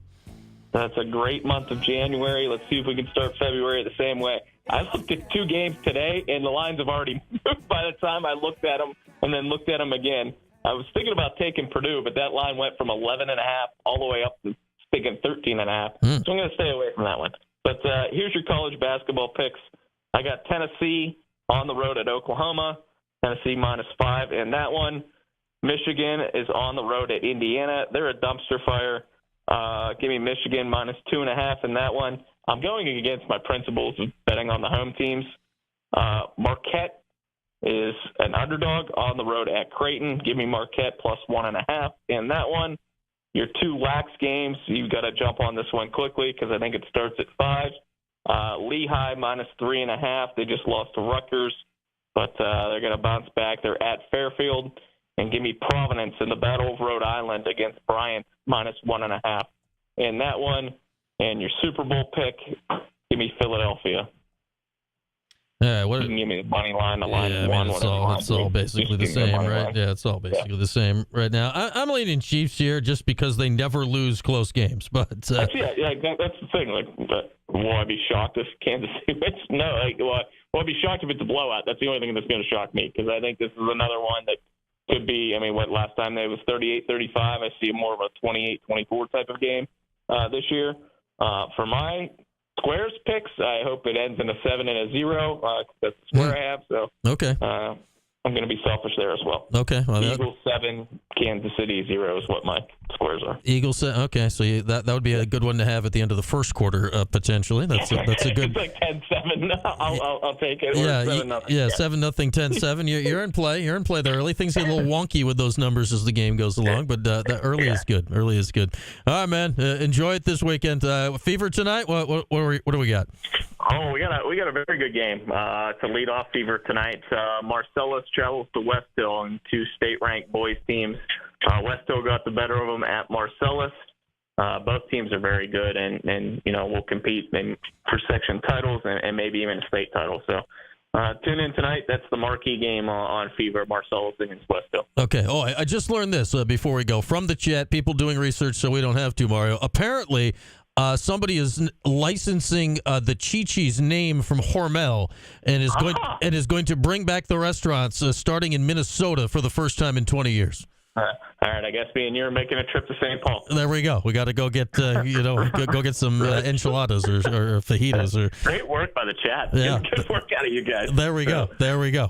That's a great month of January. Let's see if we can start February the same way. I looked at 2 games today, and the lines have already moved by the time I looked at them and then looked at them again. I was thinking about taking Purdue, but that line went from 11.5 all the way up to thinking 13.5. So I'm going to stay away from that one. But here's your college basketball picks. I got Tennessee on the road at Oklahoma, Tennessee -5 in that one. Michigan is on the road at Indiana. They're a dumpster fire. Give me Michigan -2.5 in that one. I'm going against my principles of betting on the home teams. Marquette is an underdog on the road at Creighton. Give me Marquette +1.5 in that one. Your 2 lax games, you've got to jump on this one quickly because I think it starts at 5. Lehigh -3.5. They just lost to Rutgers, but they're going to bounce back. They're at Fairfield. and give me Providence in the Battle of Rhode Island against Bryant -1.5 in that one. And your Super Bowl pick, give me Philadelphia. Yeah, You can give me the money line, the line yeah, one, it's all basically the same, right? Yeah, it's all basically the same right now. I'm leaning Chiefs here just because they never lose close games. But that's the thing. Like, will I be shocked if Kansas City wins? No. Will I be shocked if it's a blowout? That's the only thing that's going to shock me, because I think this is another one that could be. I mean, last time it was 38-35. I see more of a 28-24 type of game this year. For my Squares picks, I hope it ends in a 7 and a 0. That's the square I have. So okay, I'm going to be selfish there as well. Okay, well, Eagles 7, Kansas City 0 is what my squares are. Eagles 7. Okay, so that would be a good one to have at the end of the first quarter potentially. That's a good. It's like 10-7. I'll take it. Yeah, 7-0. yeah, 7-0, 10-7. You're in play. You're in play there early. Things get a little wonky with those numbers as the game goes along, but that early is good. Early is good. All right, man. Enjoy it this weekend. Fever tonight. What do we got? Oh, we got a very good game to lead off Fever tonight. Marcellus travels to West Hill, and two state-ranked boys teams. West Hill got the better of them at Marcellus. Both teams are very good, and will compete for section titles and maybe even a state title. So tune in tonight. That's the marquee game on Fever, Marcellus against West Hill. Okay. Oh, I just learned this before we go. From the chat, people doing research so we don't have to, Mario. Apparently, somebody is licensing the Chi-Chi's name from Hormel and is going to bring back the restaurants starting in Minnesota for the first time in 20 years. All right, I guess me and you are making a trip to St. Paul. There we go. We got to go get go get some enchiladas or fajitas or. Great work by the chat. Yeah. Good work out of you guys. There we go.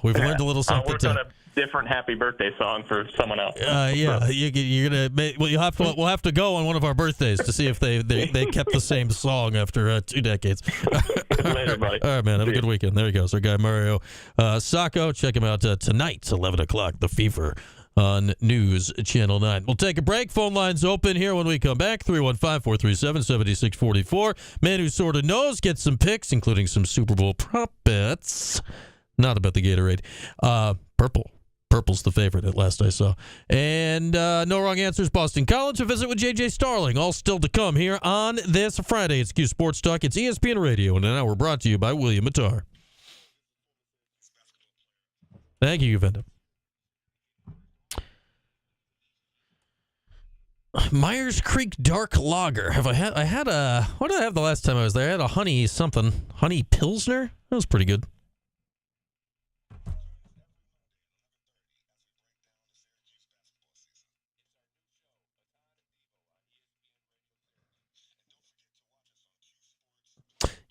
We've learned a little something. I'll work on a different happy birthday song for someone else. Yeah, you're gonna. Well, we'll have to go on one of our birthdays to see if they kept the same song after 2 decades. Later, buddy. All right, man. Have a good weekend. There he goes. Our guy Mario Sacco. Check him out tonight, 11 o'clock. The Fever on News Channel 9. We'll take a break. Phone lines open here when we come back. 315-437-7644. Man who sort of knows gets some picks, including some Super Bowl prop bets. Not about the Gatorade. Purple. Purple's the favorite at last I saw. And no wrong answers. Boston College. A visit with J.J. Starling. All still to come here on this Friday. It's Q Sports Talk. It's ESPN Radio. And now we're brought to you by William Mattar. Thank you, Uvenda. Myers Creek Dark Lager. I had a, what did I have the last time I was there? I had a honey Pilsner. That was pretty good.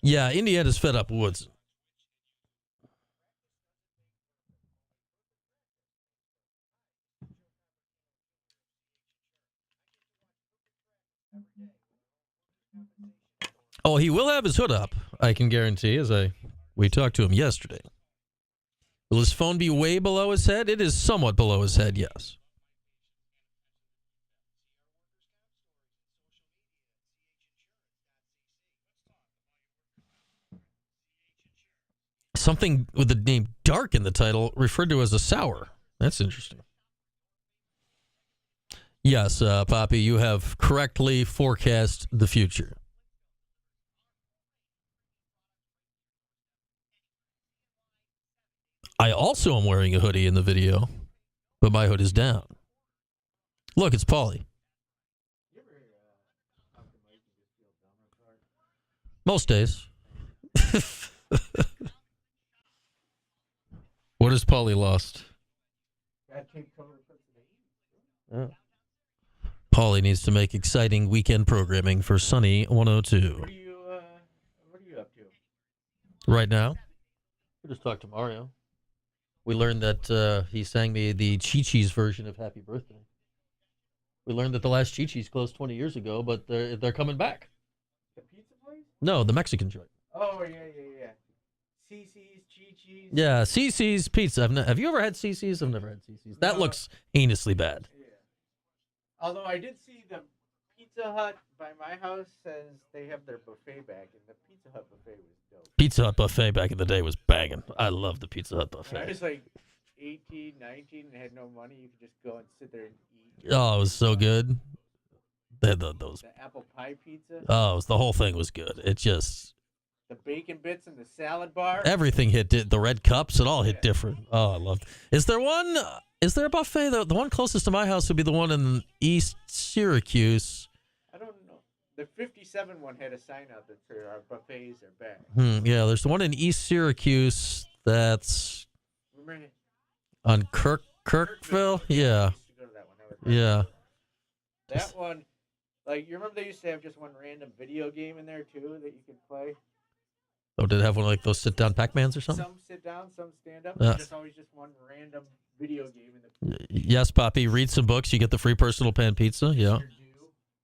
Yeah, Indiana's fed up Woods. Oh, he will have his hood up, I can guarantee, we talked to him yesterday. Will his phone be way below his head? It is somewhat below his head, yes. Something with the name Dark in the title referred to as a sour. That's interesting. Yes, Poppy, you have correctly forecast the future. I also am wearing a hoodie in the video, but my hood is down. Look, it's Paulie. Most days. What has Paulie lost? Oh. Paulie needs to make exciting weekend programming for Sunny 102. What are you up to? Right now? We just talked to Mario. We learned that he sang me the Chi-Chi's version of Happy Birthday. We learned that the last Chi-Chi's closed 20 years ago, but they're coming back. The pizza place? No, the Mexican joint. Oh, yeah. CC's, Chi-Chi's. Yeah, CC's Pizza. Have you ever had CC's? I've never had CC's. That looks heinously bad. Yeah. Although I did see the Pizza Hut by my house says they have their buffet back, and the Pizza Hut buffet was dope. Pizza Hut buffet back in the day was banging. I love the Pizza Hut buffet. And I was like, 18, 19 and had no money, you could just go and sit there and eat. Oh, it was so good. They had those. The apple pie pizza. Oh, the whole thing was good. It just The bacon bits and the salad bar. everything hit. The red cups, it all hit different. Oh, I loved. Is there one? Is there a buffet? The one closest to my house would be the one in East Syracuse. I don't know. The 57 one had a sign out that said our buffets are back. Yeah, there's the one in East Syracuse that's Remember? on Kirkville. Yeah, yeah. That one, like, you remember they used to have just one random video game in there too that you could play? Oh, did it have one of like those sit-down Pac-Mans or something? Some sit down, some stand up. Yeah. Just always just one random video game in the. Yes, Poppy. Read some books. You get the free personal pan pizza. Yeah.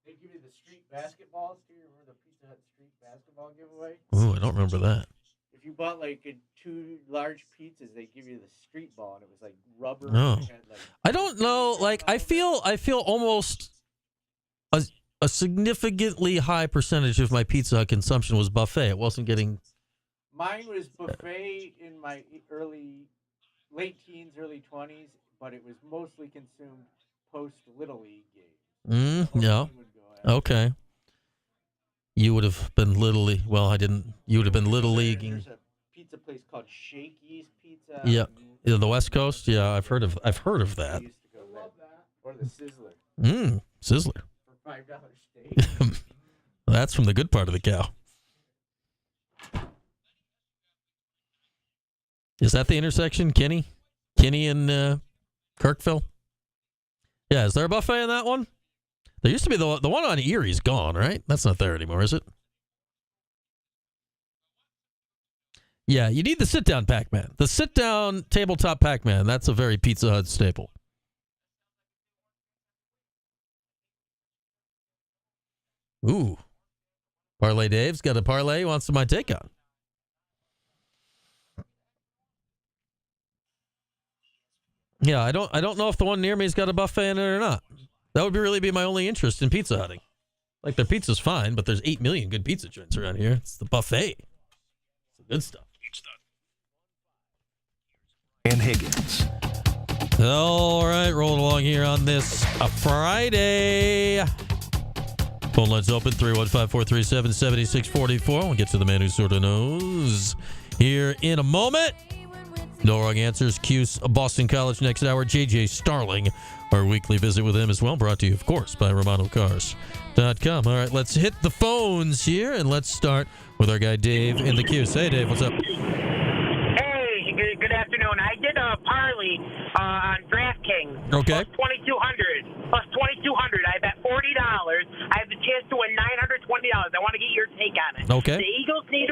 They give you the street basketballs too. Remember the Pizza Hut street basketball giveaway? Ooh, I don't remember that. If you bought like 2 large pizzas, they give you the street ball, and it was like rubber. Oh. And had, like, I don't know. Like, I feel almost a significantly high percentage of my Pizza Hut consumption was buffet. It wasn't getting. Mine was buffet in my late teens, early 20s, but it was mostly consumed post Little League games. Yeah. Okay. You would have been Little League. Well, I didn't. You would have been Little Leaguing. There's a pizza place called Shakey's Pizza. Yeah. The West Coast. Yeah, I've heard of that. I used to go there. Or the Sizzler. Sizzler. For $5 steak. That's from the good part of the cow. Is that the intersection, Kenny and Kirkville? Yeah, is there a buffet in that one? There used to be the one on Erie's gone, right? That's not there anymore, is it? Yeah, you need the sit-down Pac-Man. The sit-down tabletop Pac-Man, that's a very Pizza Hut staple. Ooh. Parlay Dave's got a parlay he wants my take on. Yeah, I don't know if the one near me's got a buffet in it or not. That would really be my only interest in pizza hutting. Like, their pizza's fine, but there's 8 million good pizza joints around here. It's the buffet. It's the good stuff. And Higgins. All right, rolling along here on this Friday. Phone lines open, 315-437-7644. We'll get to the man who sort of knows here in a moment. No wrong answers. Cuse Boston College next hour. JJ Starling, our weekly visit with him as well. Brought to you, of course, by RomanoCars.com. All right, let's hit the phones here, and let's start with our guy Dave in the Cuse. Hey, Dave, what's up? Hey, good afternoon. I did a parlay on DraftKings. Okay. Plus 2,200. Plus 2,200. I bet $40. I have the chance to win $920. I want to get your take on it. Okay. The Eagles need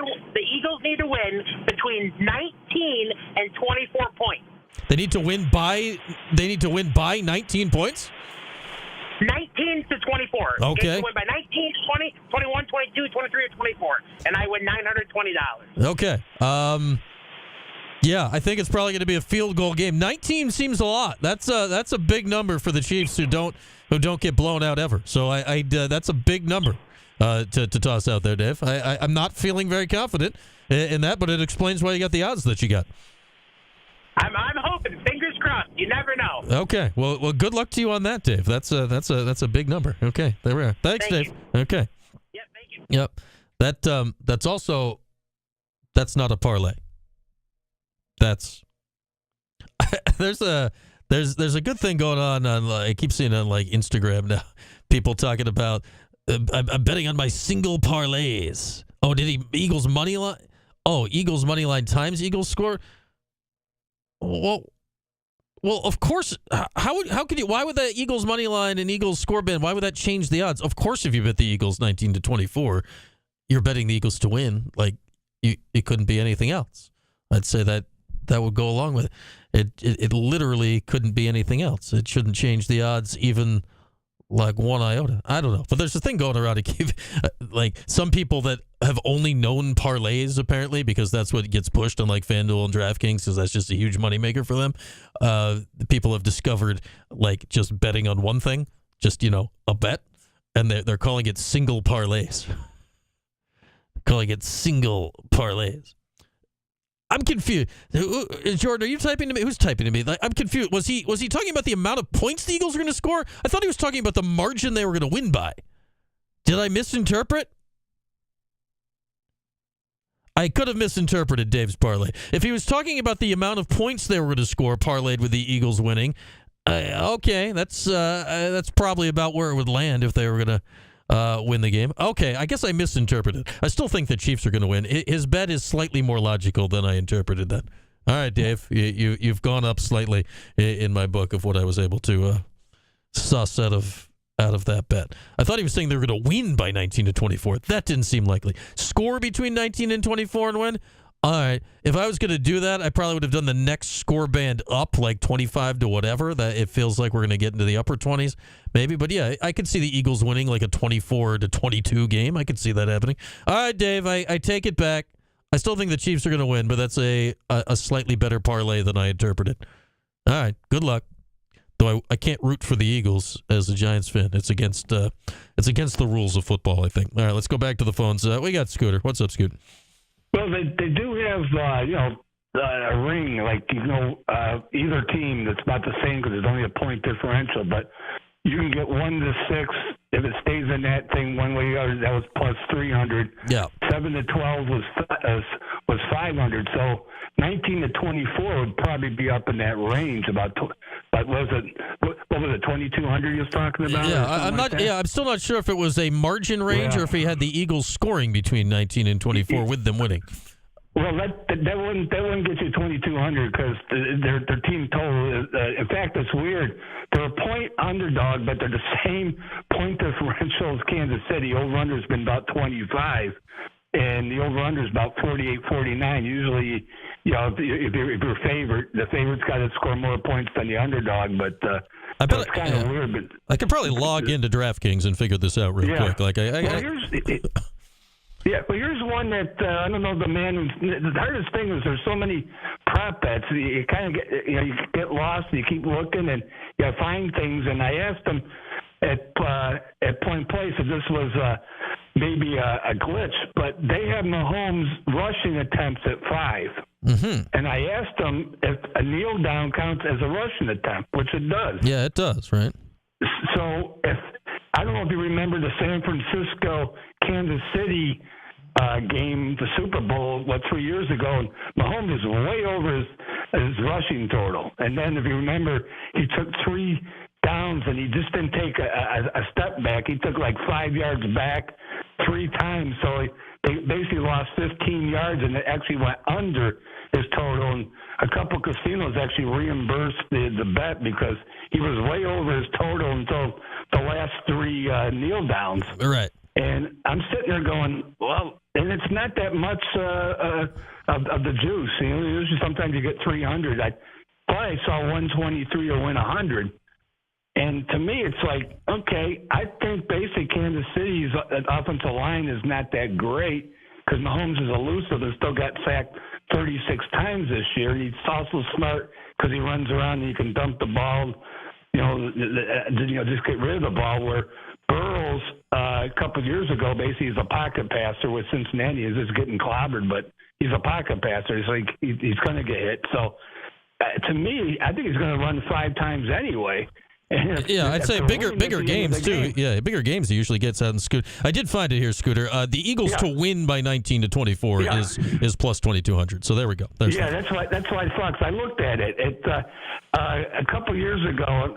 to win between 19 and 24 points. They need to win by 19 points? 19 to 24. Okay. They need to win by 19, 20, 21, 22, 23, or 24. And I win $920. Okay. Yeah, I think it's probably going to be a field goal game. 19 seems a lot. That's a big number for the Chiefs who don't get blown out ever. So that's a big number to toss out there, Dave. I'm not feeling very confident in that, but it explains why you got the odds that you got. I'm hoping. Fingers crossed. You never know. Okay. Well, good luck to you on that, Dave. That's a big number. Okay, there we are. Thanks, Thank Dave. you. Okay. Yep. Thank you. Yep. That's not a parlay. That's there's a good thing going on I keep seeing on like Instagram now. People talking about I'm betting on my single parlays. Oh, Eagles money line? Oh, Eagles money line times Eagles score. Well, of course. How could you? Why would that Eagles money line and Eagles score band? Why would that change the odds? Of course, if you bet the Eagles 19 to 24, you're betting the Eagles to win. Like it couldn't be anything else. I'd say that would go along with it. It literally couldn't be anything else. It shouldn't change the odds even like one iota. I don't know. But there's a thing going around to keep like some people that have only known parlays apparently because that's what gets pushed on like FanDuel and DraftKings because that's just a huge moneymaker for them. People have discovered like just betting on one thing, just, a bet, and they're calling it single parlays. Calling it single parlays. I'm confused. Jordan, are you typing to me? Who's typing to me? I'm confused. Was he talking about the amount of points the Eagles are going to score? I thought he was talking about the margin they were going to win by. Did I misinterpret? I could have misinterpreted Dave's parlay. If he was talking about the amount of points they were going to score parlayed with the Eagles winning, okay, that's probably about where it would land if they were going to win the game. Okay, I guess I misinterpreted. I still think the Chiefs are going to win. His bet is slightly more logical than I interpreted that. All right, Dave, you've gone up slightly in my book of what I was able to suss out of that bet. I thought he was saying they were going to win by 19-24. That didn't seem likely. Score between 19 and 24 and win? All right. If I was going to do that, I probably would have done the next score band up, like 25 to whatever. That it feels like we're going to get into the upper 20s, maybe. But yeah, I could see the Eagles winning like a 24-22 game. I could see that happening. All right, Dave, I take it back. I still think the Chiefs are going to win, but that's a slightly better parlay than I interpreted. All right, good luck. Though I can't root for the Eagles as a Giants fan. It's against the rules of football, I think. All right, let's go back to the phones. We got Scooter. What's up, Scooter? Well, they do have, a ring, either team that's about the same because there's only a point differential, but you can get 1-6 if it stays in that thing one way or the other. That was plus 300. Yeah. 7-12 was 500. So 19-24 would probably be up in that range. What was it 2,200 you was talking about? Yeah, I'm not. Like I'm still not sure if it was a margin range or if he had the Eagles scoring between 19 and 24 with them winning. Well, that wouldn't get you 2,200 because their team total. In fact, it's weird. They're a point underdog, but they're the same point differential as Kansas City. Over/under has been about 25, and the over/under is about 48-49. Usually, if you're the favorite's got to score more points than the underdog. But I bet it's kind of weird. But I could probably log into DraftKings and figure this out real quick. Here's one that I don't know. The hardest thing is there's so many prop bets. You kind of get lost. And you keep looking and you find things. And I asked them at Point Place if this was maybe a glitch, but they have Mahomes rushing attempts at 5. Mm-hmm. And I asked them if a kneel down counts as a rushing attempt, which it does. Yeah, it does, right? So I don't know if you remember the San Francisco Kansas City game, the Super Bowl, 3 years ago, and Mahomes is way over his rushing total. And then if you remember, he took 3 downs and he just didn't take a step back. He took 5 yards back 3 times. So they basically lost 15 yards and it actually went under his total. And a couple casinos actually reimbursed the bet because he was way over his total until the last 3 kneel downs. Right. And I'm sitting there going, well, and it's not that much of the juice. Usually sometimes you get 300. I saw 123 or win 100. And to me, it's like, okay, I think basically Kansas City's offensive line is not that great because Mahomes is elusive and still got sacked 36 times this year. He's also smart because he runs around and he can dump the ball, just get rid of the ball. Where Burrows, a couple of years ago, basically he's a pocket passer with Cincinnati. He's just getting clobbered, but he's a pocket passer. So he's going to get hit. So to me, I think he's going to run 5 times anyway. Yeah, I'd say bigger games too. Yeah, bigger games he usually gets out in Scooter. I did find it here, Scooter. The Eagles to win by 19-24 is plus 2,200. So there we go. That's why I thought. I looked at it. A couple years ago.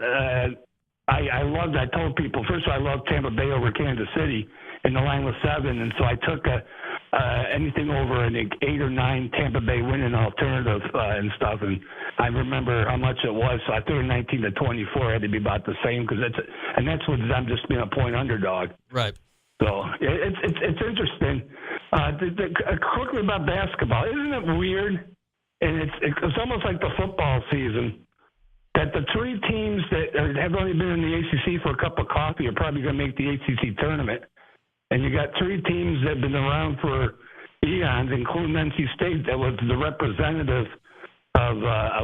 I told people first I loved Tampa Bay over Kansas City, and the line was 7, and so I took anything over an 8 or 9 Tampa Bay winning alternative and stuff, and I remember how much it was. So I threw 19-24 had to be about the same because that's what I'm just being a point underdog. Right. So it's interesting. Quickly about basketball, isn't it weird? And it's almost like the football season. That the 3 teams that have only been in the ACC for a cup of coffee are probably going to make the ACC tournament. And you got 3 teams that have been around for eons, including NC State, that was the representative of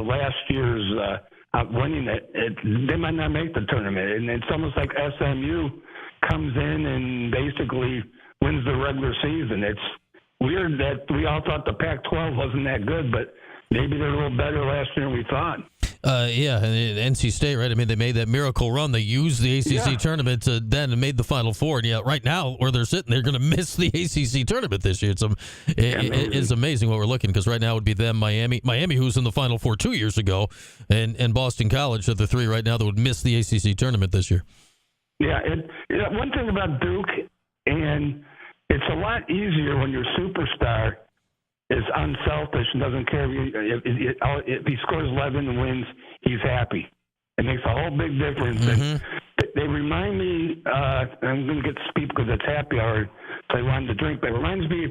last year's winning it. They might not make the tournament. And it's almost like SMU comes in and basically wins the regular season. weird that we all thought the Pac-12 wasn't that good, but maybe they're a little better last year than we thought. Yeah, and NC State, right? I mean, they made that miracle run. They used the ACC tournament to then and made the Final Four. And yeah, right now where they're sitting, they're going to miss the ACC tournament this year. It is amazing what we're looking, because right now it would be them, Miami, who was in the Final Four 2 years ago, and Boston College are the three right now that would miss the ACC tournament this year. Yeah, one thing about Duke, and it's a lot easier when your superstar is unselfish and doesn't care if he scores 11 and wins, he's happy. It makes a whole big difference. And they remind me, I'm going to get to speak because it's happy hour, so I wanted to drink, but it reminds me of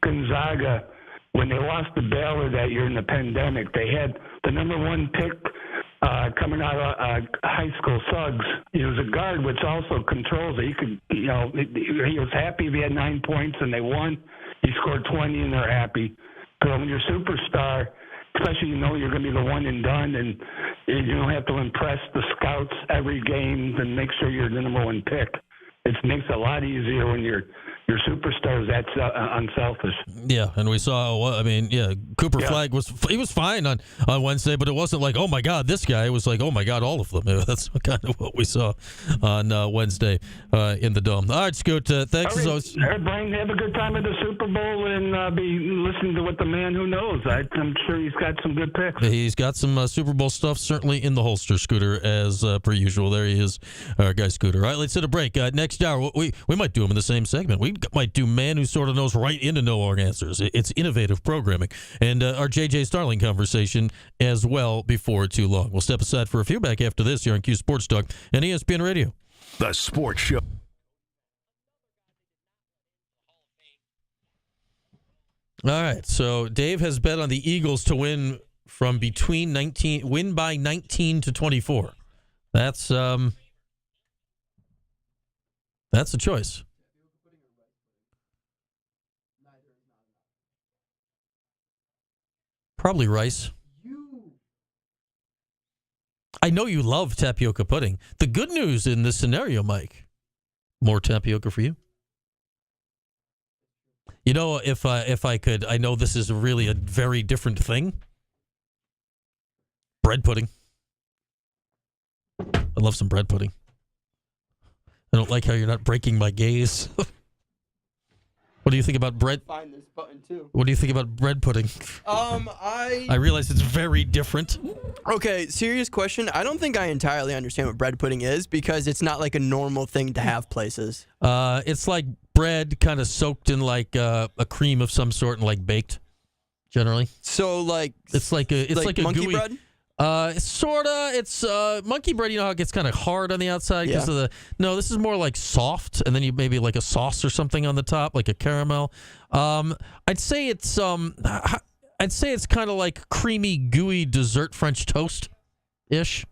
Gonzaga when they lost to Baylor that year in the pandemic. They had the number one pick coming out of high school, Suggs. He was a guard, which also controls it. He was happy if he had 9 points and they won. He scored 20 and they're happy. So when you're a superstar, especially you're going to be the one and done, and you don't have to impress the scouts every game and make sure you're the number one pick. It makes it a lot easier when your superstar is that unselfish. Yeah, and we saw, Cooper Flagg was fine on Wednesday, but it wasn't like, oh my God, this guy. It was like, oh my God, all of them. That's kind of what we saw on Wednesday in the Dome. All right, Scoot, thanks as always. All right, Brian, have a good time at the Super Bowl and be listening to what the man who knows. I'm sure he's got some good picks. He's got some Super Bowl stuff certainly in the holster, Scooter, as per usual. There he is, our guy Scooter. All right, let's hit a break. Next hour, we might do him in the same segment. We might do Man Who Sort of Knows right into No Long Answers. It's innovative programming. And our J.J. Starling conversation as well before too long. We'll step aside for a few. Back after this here on Q Sports Talk and ESPN Radio. The Sports Show. All right, so Dave has bet on the Eagles to win win by 19 to 24. That's a choice. Probably rice. I know you love tapioca pudding. The good news in this scenario, Mike, more tapioca for you. You know, if I could, I know this is really a very different thing. Bread pudding. I love some bread pudding. I don't like how you're not breaking my gaze. What do you think about bread? Find this button too. What do you think about bread pudding? I realize it's very different. Okay, serious question. I don't think I entirely understand what bread pudding is because it's not like a normal thing to have places. It's like bread kind of soaked in like a cream of some sort and like baked, generally. So like it's like a monkey gooey bread. Sorta. It's monkey bread. You know how it gets kind of hard on the outside because of the. No, this is more like soft, and then you maybe like a sauce or something on the top, like a caramel. I'd say it's kind of like creamy, gooey dessert French toast, ish,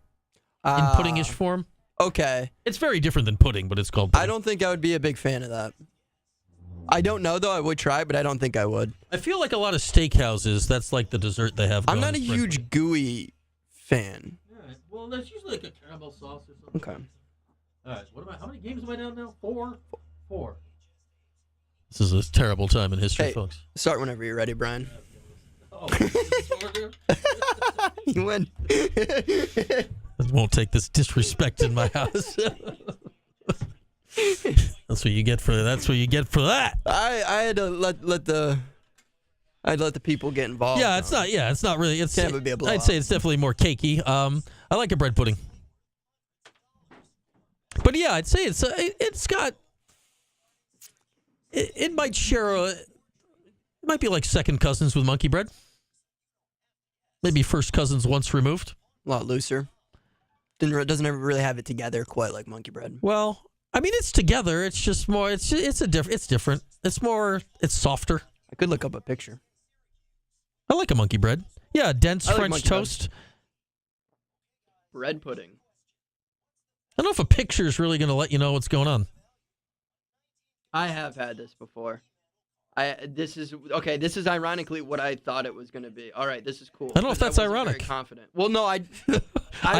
in pudding-ish form. Okay, it's very different than pudding, but it's called pudding. I don't think I would be a big fan of that. I don't know though. I would try, but I don't think I would. I feel like a lot of steakhouses, that's like the dessert they have. I'm not a huge gooey fan. All right. Well, that's usually like a caramel sauce or something. Okay. All right. How many games am I down now? Four. This is a terrible time in history, folks. Start whenever you're ready, Brian. Oh, you win. I won't take this disrespect in my house. That's what you get for that. I had to I'd let the people get involved. Yeah, it's not really. It's can't be a blowout. I'd say it's definitely more cakey. I like a bread pudding, but yeah, I'd say it's got. It might share it might be like second cousins with monkey bread. Maybe first cousins once removed. A lot looser. Doesn't ever really have it together quite like monkey bread. Well, I mean, it's together. It's just more. It's different. It's softer. I could look up a picture. I like a monkey bread. Yeah, dense French toast. Bread pudding. I don't know if a picture is really going to let you know what's going on. I have had this before. This is ironically what I thought it was going to be. All right, this is cool. I don't know if that's ironic. Very confident. Well, no, I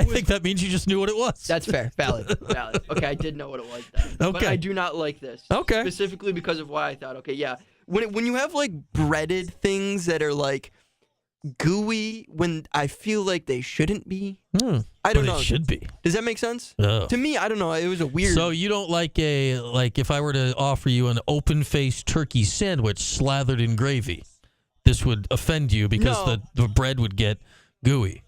think that means you just knew what it was. That's fair. Valid. Okay, I did know what it was then. Okay. But I do not like this. Okay. Specifically because of why I thought, okay, yeah, when you have like breaded things that are like gooey when I feel like they shouldn't be. I don't know. They should be. Does that make sense? Oh. To me, I don't know. It was a weird. So you don't like if I were to offer you an open-faced turkey sandwich slathered in gravy, this would offend you because the bread would get gooey.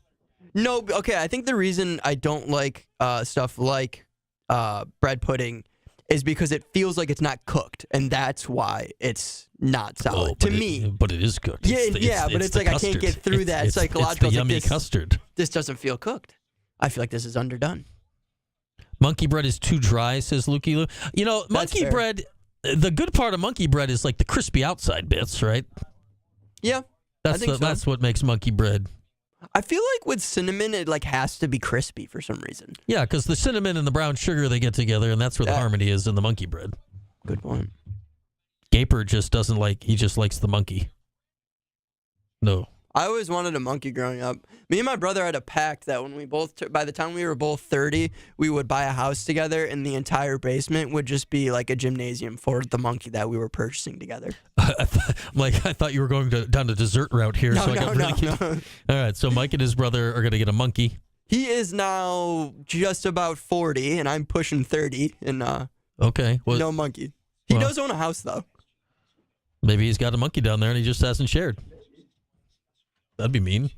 No, okay. I think the reason I don't like stuff like bread pudding is because it feels like it's not cooked, and that's why it's not solid to me. But it is cooked. But it's like custard. I can't get through that psychological. It's the yummy custard. This doesn't feel cooked. I feel like this is underdone. Monkey bread is too dry, says Lukey Lou. You know, monkey bread, the good part of monkey bread is like the crispy outside bits, right? Yeah, that's what makes monkey bread. I feel like with cinnamon, it like has to be crispy for some reason. Yeah, because the cinnamon and the brown sugar, they get together, and that's where the harmony is in the monkey bread. Good point. Gaper just doesn't like, he just likes the monkey. No. I always wanted a monkey growing up. Me and my brother had a pact that when we both, by the time we were both 30, we would buy a house together, and the entire basement would just be like a gymnasium for the monkey that we were purchasing together. I thought you were going down the dessert route here. No. All right, so Mike and his brother are going to get a monkey. He is now just about 40, and I'm pushing 30, and okay, well, no monkey. He does own a house, though. Maybe he's got a monkey down there, and he just hasn't shared. That'd be mean.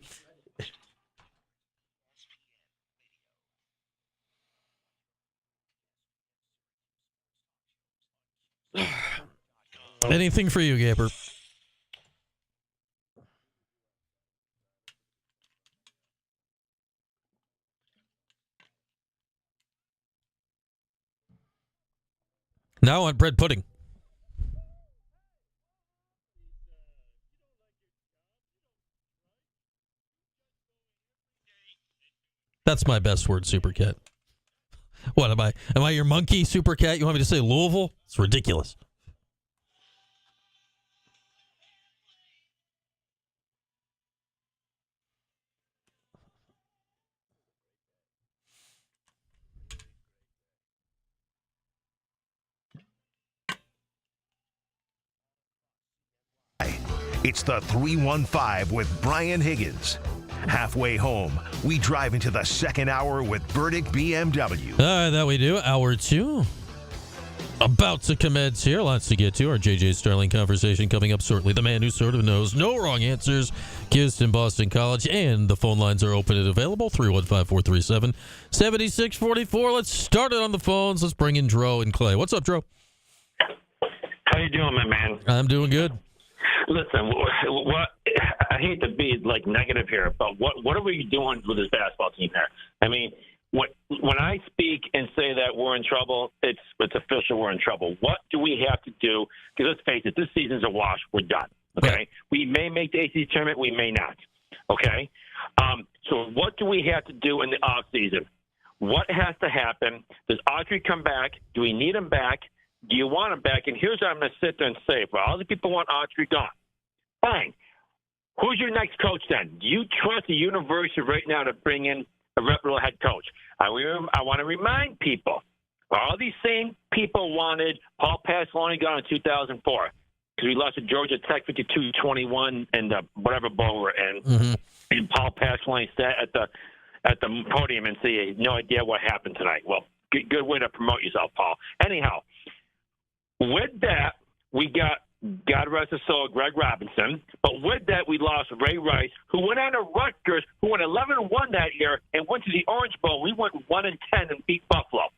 Anything for you, Gaper? Now I want bread pudding. That's my best word, Super Cat. What am I? Am I your monkey, Super Cat? You want me to say Louisville? It's ridiculous. It's the 315 with Brian Higgins. Halfway home, we drive into the second hour with Verdict BMW. All right, that we do. Hour 2. About to commence here. Lots to get to. Our J.J. Starling conversation coming up shortly. The man who sort of knows no wrong answers. Houston, Boston College. And the phone lines are open and available. 315-437-7644. Let's start it on the phones. Let's bring in Dro and Clay. What's up, Dro? How you doing, my man? I'm doing good. Listen, what I hate to be like negative here, but what are we doing with this basketball team here? I mean, when I speak and say that we're in trouble, it's official. We're in trouble. What do we have to do? Because let's face it, this season's a wash. We're done. Okay, right. We may make the ACC tournament, we may not. Okay, so what do we have to do in the off season? What has to happen? Does Autry come back? Do we need him back? Do you want him back? And here's what I'm going to sit there and say. For all the people who want Autry gone, fine. Who's your next coach then? Do you trust the university right now to bring in a reputable head coach? I want to remind people, all these same people wanted Paul Pasqualoni gone in 2004 because we lost to Georgia Tech 52-21 in the whatever bowl we're in. Mm-hmm. And Paul Pasqualoni sat at the podium and said, he had no idea what happened tonight. Well, good way to promote yourself, Paul. Anyhow, with that, we got, God rest his soul, Greg Robinson. But with that, we lost Ray Rice, who went on to Rutgers, who went 11-1 that year and went to the Orange Bowl. We went 1-10 and beat Buffalo.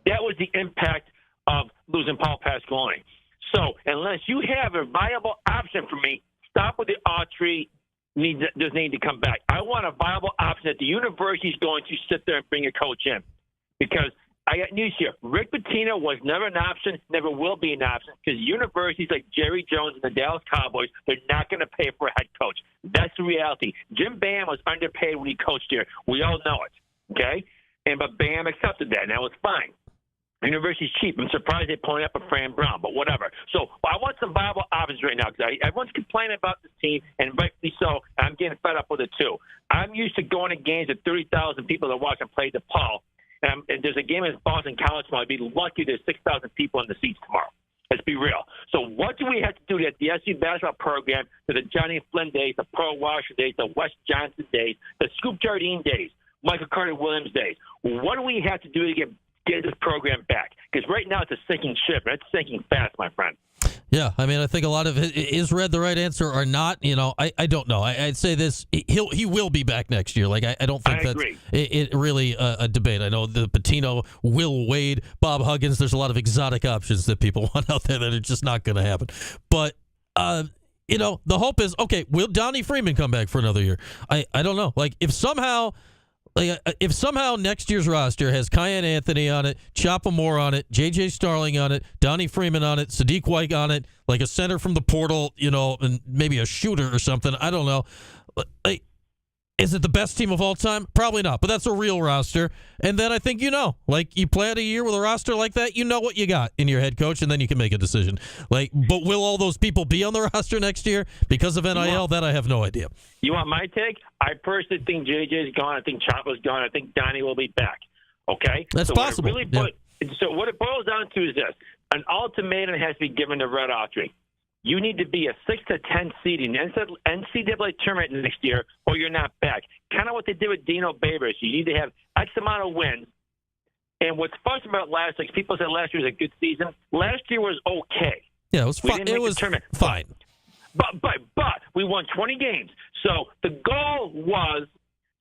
That was the impact of losing Paul Pasqualoni. So unless you have a viable option for me, stop with the Autry does need to come back. I want a viable option that the university is going to sit there and bring a coach in. Because I got news here. Rick Pitino was never an option, never will be an option, because universities like Jerry Jones and the Dallas Cowboys, they're not going to pay for a head coach. That's the reality. Jim Bam was underpaid when he coached here. We all know it, okay? But Bam accepted that, and that was fine. University's cheap. I'm surprised they pointed up a Fran Brown, but whatever. So I want some viable options right now, because everyone's complaining about this team, and rightfully so. I'm getting fed up with it, too. I'm used to going to games with 30,000 people that watch and play DePaul. And there's a game in Boston College tomorrow. I'd be lucky there's 6,000 people in the seats tomorrow. Let's be real. So what do we have to do to get the SU basketball program to the Johnny Flynn days, the Pearl Washer days, the Wes Johnson days, the Scoop Jardine days, Michael Carter-Williams days? What do we have to do to get this program back? Because right now it's a sinking ship, and it's sinking fast, my friend. Yeah, I mean, I think a lot of it is Red the right answer or not. I don't know. I'd say this: he will be back next year. Like I don't think that's it really a debate. I know the Patino, Will Wade, Bob Huggins. There's a lot of exotic options that people want out there that are just not going to happen. But the hope is okay. Will Donnie Freeman come back for another year? I don't know. Like if somehow next year's roster has Kyan Anthony on it, Choppa Moore on it, J.J. Starling on it, Donnie Freeman on it, Sadiq White on it, like a center from the portal, and maybe a shooter or something. I don't know. Is it the best team of all time? Probably not, but that's a real roster. And then I think you plan a year with a roster like that, you know what you got in your head coach, and then you can make a decision. But will all those people be on the roster next year because of NIL? That I have no idea. You want my take? I personally think JJ's gone. I think Choppa's gone. I think Donnie will be back. Okay? That's possible. So what it boils down to is this. An ultimatum has to be given to Red Autry. You need to be a 6 to 10 seed in the NCAA tournament next year, or you're not back. Kind of what they did with Dino Babers. You need to have X amount of wins. And what's fun about last year, people said last year was a good season. Last year was okay. Yeah, it was fine. It was fine. But we won 20 games. So the goal was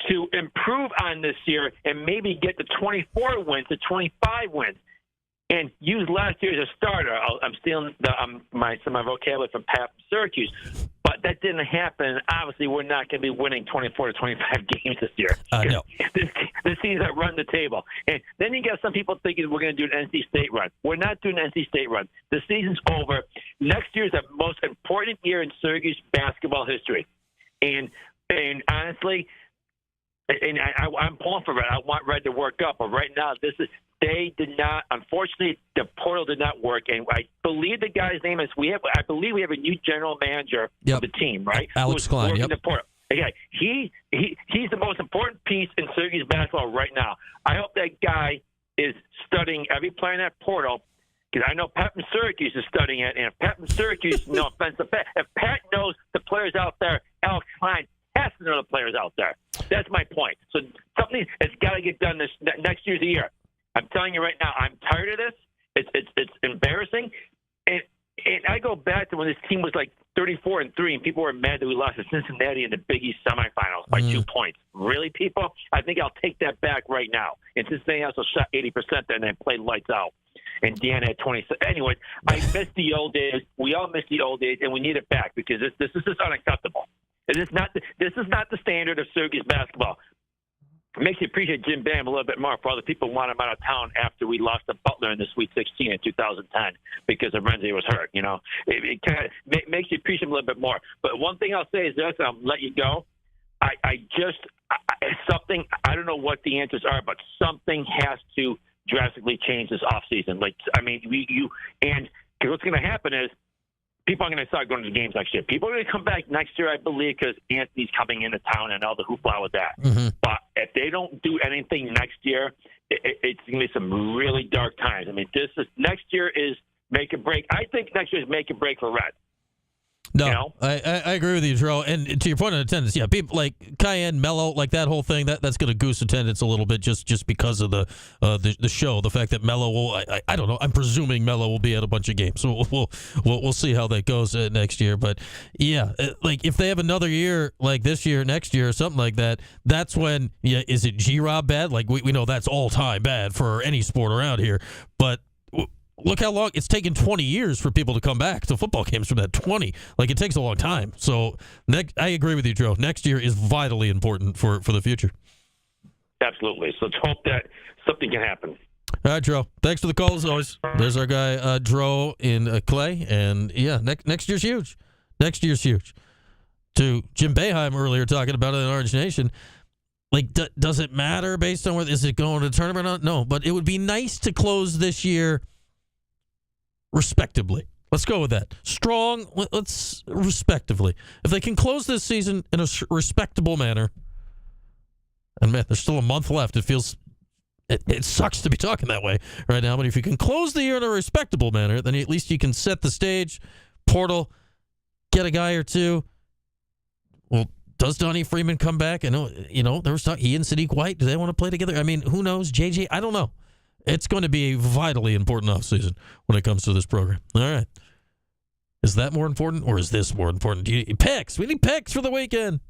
to improve on this year and maybe get to 24 wins to 25 wins. And use last year as a starter. I'm stealing some of my vocabulary from Pat from Syracuse, but that didn't happen. Obviously, we're not going to be winning 24 to 25 games this year. No. This season run the table. And then you got some people thinking we're going to do an NC State run. We're not doing an NC State run. The season's over. Next year is the most important year in Syracuse basketball history. And honestly, I'm pulling for Red. I want Red to work up, but right now they did not. Unfortunately, the portal did not work, and I believe the guy's name is. I believe we have a new general manager of the team, right? Alex Klein. Yep. The portal. Okay, he's the most important piece in Syracuse basketball right now. I hope that guy is studying every player in that portal, because I know Pat from Syracuse is studying it, and if Pat from Syracuse, no offense to Pat, if Pat knows the players out there, Alex Klein has to know the players out there. That's my point. So something has got to get done this next year's the year. I'm telling you right now, I'm tired of this. It's embarrassing, and I go back to when this team was like 34-3, and people were mad that we lost to Cincinnati in the Big East semifinals by 2 points. Really, people? I think I'll take that back right now. And Cincinnati also shot 80% and then played lights out. And Deanna had 20. Anyways, I miss the old days. We all miss the old days, and we need it back because this is just unacceptable. This is not the standard of Syracuse basketball. It makes you appreciate Jim Bam a little bit more for all the people who want him out of town after we lost to Butler in the Sweet 16 in 2010 because Renzi was hurt. It kind of makes you appreciate him a little bit more. But one thing I'll say is this, and I'll let you go. Something, I don't know what the answers are, but something has to drastically change this offseason. And what's going to happen is people are going to start going to the games next year. People are going to come back next year, I believe, because Anthony's coming into town and all the hoopla with that. Mm-hmm. But if they don't do anything next year, it's going to be some really dark times. I mean, next year is make or break. I think next year is make or break for Red. No, I agree with you, Dro. And to your point on attendance, yeah, people like Cayenne, Mello, like that whole thing, that's going to goose attendance a little bit just because of the show. The fact that Mello will, I don't know, I'm presuming Mello will be at a bunch of games. So we'll see how that goes next year. But yeah, like if they have another year like this year, next year, or something like that, that's when, is it G-Rob bad? Like we know that's all time bad for any sport around here, but. Look how long it's taken 20 years for people to come back to football games from that 20. Like, it takes a long time. So, I agree with you, Joe. Next year is vitally important for the future. Absolutely. So, let's hope that something can happen. All right, Dro. Thanks for the call, as always. There's our guy, Dro in Clay. And, yeah, next year's huge. Next year's huge. To Jim Boeheim earlier talking about it in Orange Nation, like, does it matter based on is it going to the tournament or not? No, but it would be nice to close this year respectably. Let's go with that. Strong, let's respectively. If they can close this season in a respectable manner, and man, there's still a month left. It feels it sucks to be talking that way right now, but if you can close the year in a respectable manner, then at least you can set the stage, portal, get a guy or two. Well, does Donnie Freeman come back? I know, there was talk, he and Sadiq White, do they want to play together? I mean, who knows? JJ, I don't know. It's going to be a vitally important offseason when it comes to this program. All right. Is that more important, or is this more important? Picks. We need picks for the weekend.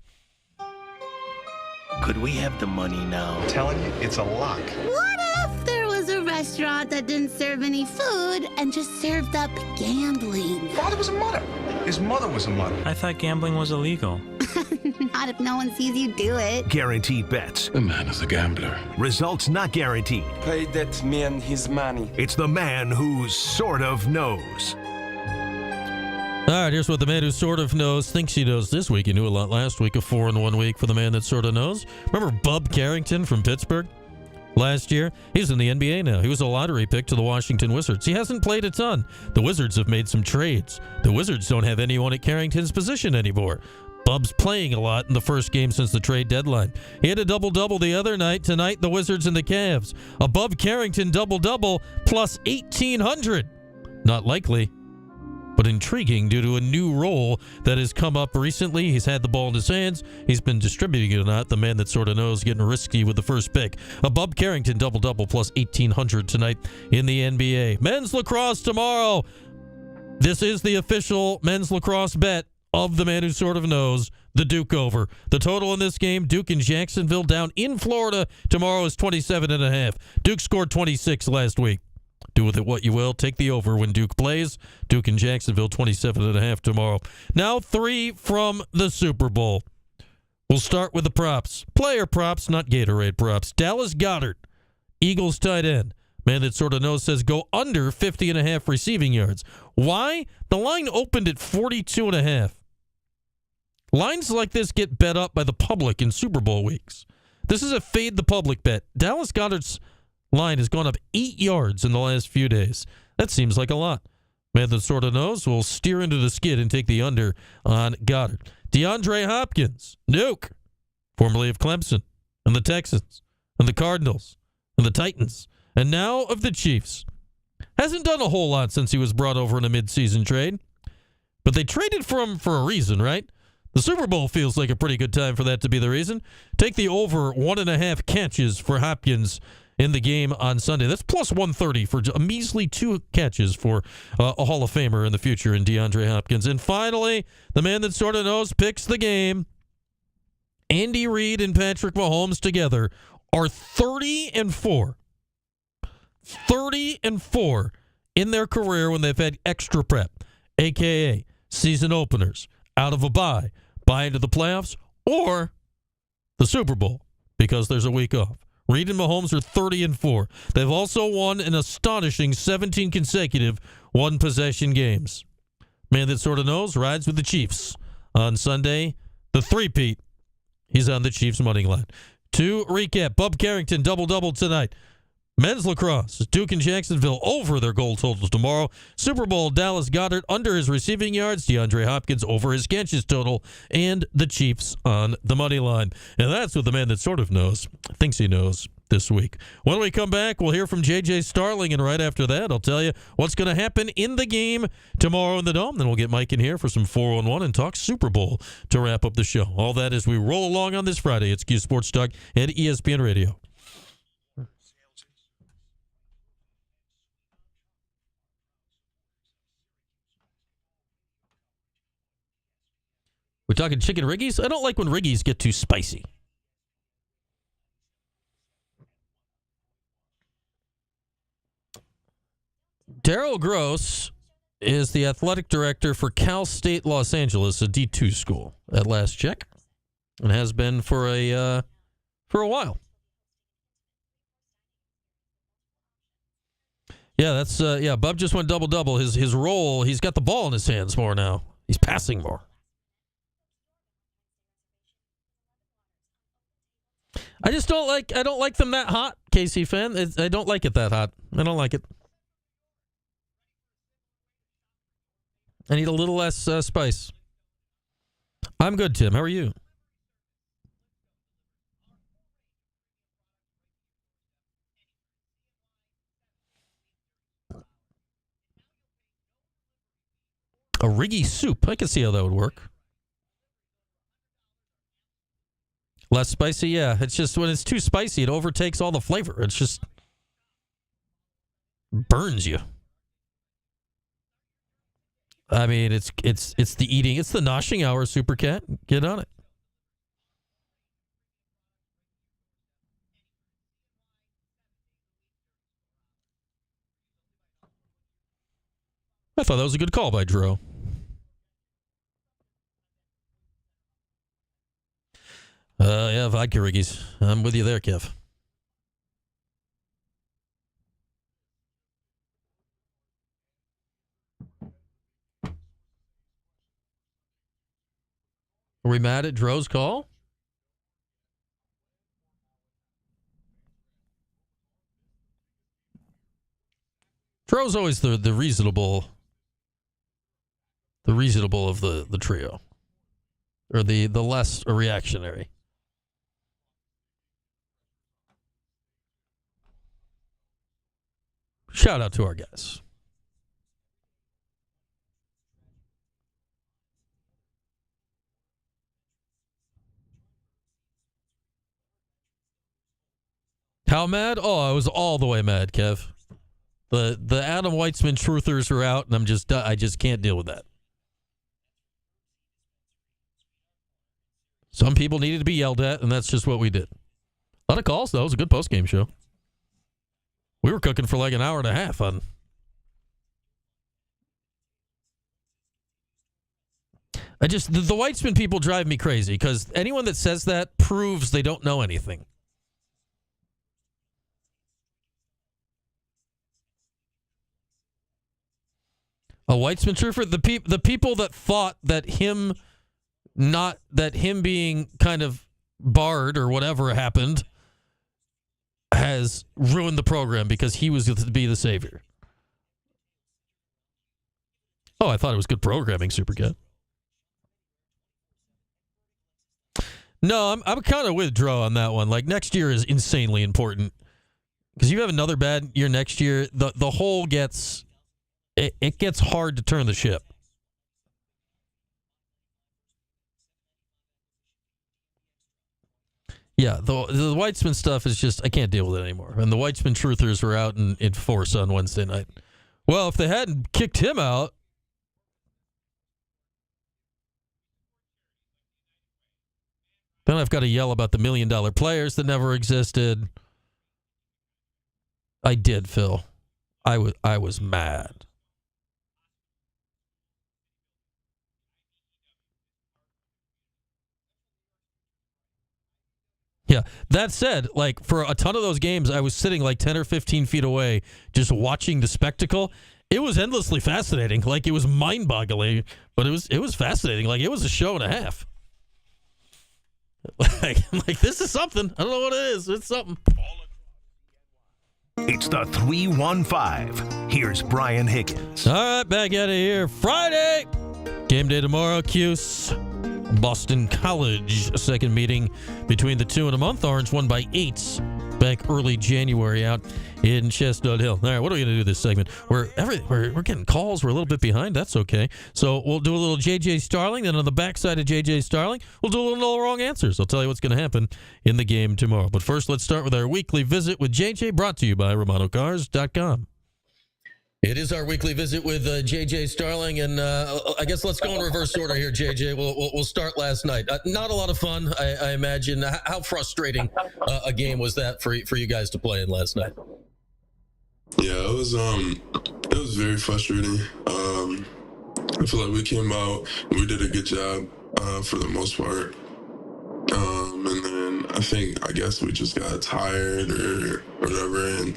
Could we have the money now? I'm telling you, it's a lock. What if there was a restaurant that didn't serve any food and just served up gambling? Father was a mutter. His mother was a mutter. I thought gambling was illegal. Not if no one sees you do it. Guaranteed bets. The man is a gambler. Results not guaranteed. Pay that man his money. It's the man who sort of knows. All right, here's what the man who sort of knows thinks he knows this week. He knew a lot last week, a 4-1 week for the man that sort of knows. Remember Bub Carrington from Pittsburgh last year? He's in the NBA now. He was a lottery pick to the Washington Wizards. He hasn't played a ton. The Wizards have made some trades. The Wizards don't have anyone at Carrington's position anymore. Bub's playing a lot in the first game since the trade deadline. He had a double-double the other night. Tonight, the Wizards and the Cavs. A Bub Carrington double-double plus 1,800. Not likely, but intriguing due to a new role that has come up recently. He's had the ball in his hands. He's been distributing it or not. The man that sort of knows, getting risky with the first pick. A Bub Carrington double-double plus 1,800 tonight in the NBA. Men's lacrosse tomorrow. This is the official men's lacrosse bet of the man who sort of knows, the Duke over. The total in this game, Duke and Jacksonville down in Florida tomorrow is 27.5. Duke scored 26 last week. Do with it what you will. Take the over when Duke plays. Duke and Jacksonville 27.5 tomorrow. Now 3 from the Super Bowl. We'll start with the props. Player props, not Gatorade props. Dallas Goedert, Eagles tight end. Man that sort of knows says go under 50.5 receiving yards. Why? The line opened at 42.5. Lines like this get bet up by the public in Super Bowl weeks. This is a fade the public bet. Dallas Goedert's line has gone up 8 yards in the last few days. That seems like a lot. Man that sort of knows will steer into the skid and take the under on Goddard. DeAndre Hopkins, Nuke, formerly of Clemson, and the Texans, and the Cardinals, and the Titans, and now of the Chiefs. Hasn't done a whole lot since he was brought over in a midseason trade. But they traded for him for a reason, right? The Super Bowl feels like a pretty good time for that to be the reason. Take the over 1.5 catches for Hopkins in the game on Sunday. That's plus 130 for a measly 2 catches for a Hall of Famer in the future in DeAndre Hopkins. And finally, the man that sort of knows picks the game. Andy Reid and Patrick Mahomes together are 30-4. 30-4 in their career when they've had extra prep, a.k.a. season openers, out of a bye into the playoffs, or the Super Bowl because there's a week off. Reid and Mahomes are 30-4. They've also won an astonishing 17 consecutive one-possession games. Man that sort of knows rides with the Chiefs on Sunday. The three-peat, he's on the Chiefs' money line. To recap, Bub Carrington double-double tonight. Men's lacrosse, Duke and Jacksonville over their goal totals tomorrow. Super Bowl, Dallas Goedert under his receiving yards. DeAndre Hopkins over his catches total. And the Chiefs on the money line. And that's what the man that sort of knows thinks he knows this week. When we come back, we'll hear from J.J. Starling. And right after that, I'll tell you what's going to happen in the game tomorrow in the Dome. Then we'll get Mike in here for some 4-on-1 and talk Super Bowl to wrap up the show. All that as we roll along on this Friday. It's Q Sports Talk at ESPN Radio. We're talking chicken riggies? I don't like when riggies get too spicy. Darryl Gross is the athletic director for Cal State Los Angeles, a D2 school at last check, and has been for a while. Yeah, that's Bub just went double-double. His role, he's got the ball in his hands more now. He's passing more. I don't like them that hot, KC fan. I don't like it that hot. I don't like it. I need a little less spice. I'm good, Tim. How are you? A Riggy soup. I can see how that would work. Less spicy, yeah. It's just when it's too spicy, it overtakes all the flavor. It's just burns you. I mean, it's the eating. It's the noshing hour, Super Cat. Get on it. I thought that was a good call by Drew. Yeah, vodka Riggies. I'm with you there, Kev. Are we mad at Dro's call? Dro's always the reasonable of the trio. Or the less reactionary. Shout out to our guys. How mad? Oh, I was all the way mad, Kev. The Adam Weitzman truthers are out, and I just can't deal with that. Some people needed to be yelled at, and that's just what we did. A lot of calls, though. It was a good post-game show. We were cooking for like an hour and a half on. The Weitzman people drive me crazy because anyone that says that proves they don't know anything. A Weitzman truther, the people that thought that him being kind of barred or whatever happened has ruined the program because he was to be the savior. Oh, I thought it was good programming, Supercat. No, I'm kind of with Dro on that one. Like, next year is insanely important because you have another bad year next year. The whole gets it gets hard to turn the ship. Yeah, the Weitzman stuff is just, I can't deal with it anymore. And the Weitzman truthers were out in force on Wednesday night. Well, if they hadn't kicked him out, then I've got to yell about the $1 million players that never existed. I did, Phil. I was mad. Yeah, that said, like, for a ton of those games, I was sitting like 10 or 15 feet away just watching the spectacle. It was endlessly fascinating. Like, it was mind-boggling, but it was fascinating. Like, it was a show and a half. Like, this is something. I don't know what it is. It's something. It's the 315. Here's Brian Higgins. All right, back out of here. Friday. Game day tomorrow, Cuse. Boston College, a second meeting between the two in a month. Orange won by 8 back early January out in Chestnut Hill. All right, what are we going to do this segment? We're getting calls. We're a little bit behind. That's okay. So we'll do a little J.J. Starling. Then on the backside of J.J. Starling, we'll do a little no wrong answers. I'll tell you what's going to happen in the game tomorrow. But first, let's start with our weekly visit with J.J., brought to you by RomanoCars.com. It is our weekly visit with J.J. Starling, and I guess let's go in reverse order here, J.J. We'll start last night. Not a lot of fun, I imagine. How frustrating a game was that for you guys to play in last night? Yeah, it was very frustrating. I feel like we came out, we did a good job for the most part. And then I guess we just got tired or whatever, and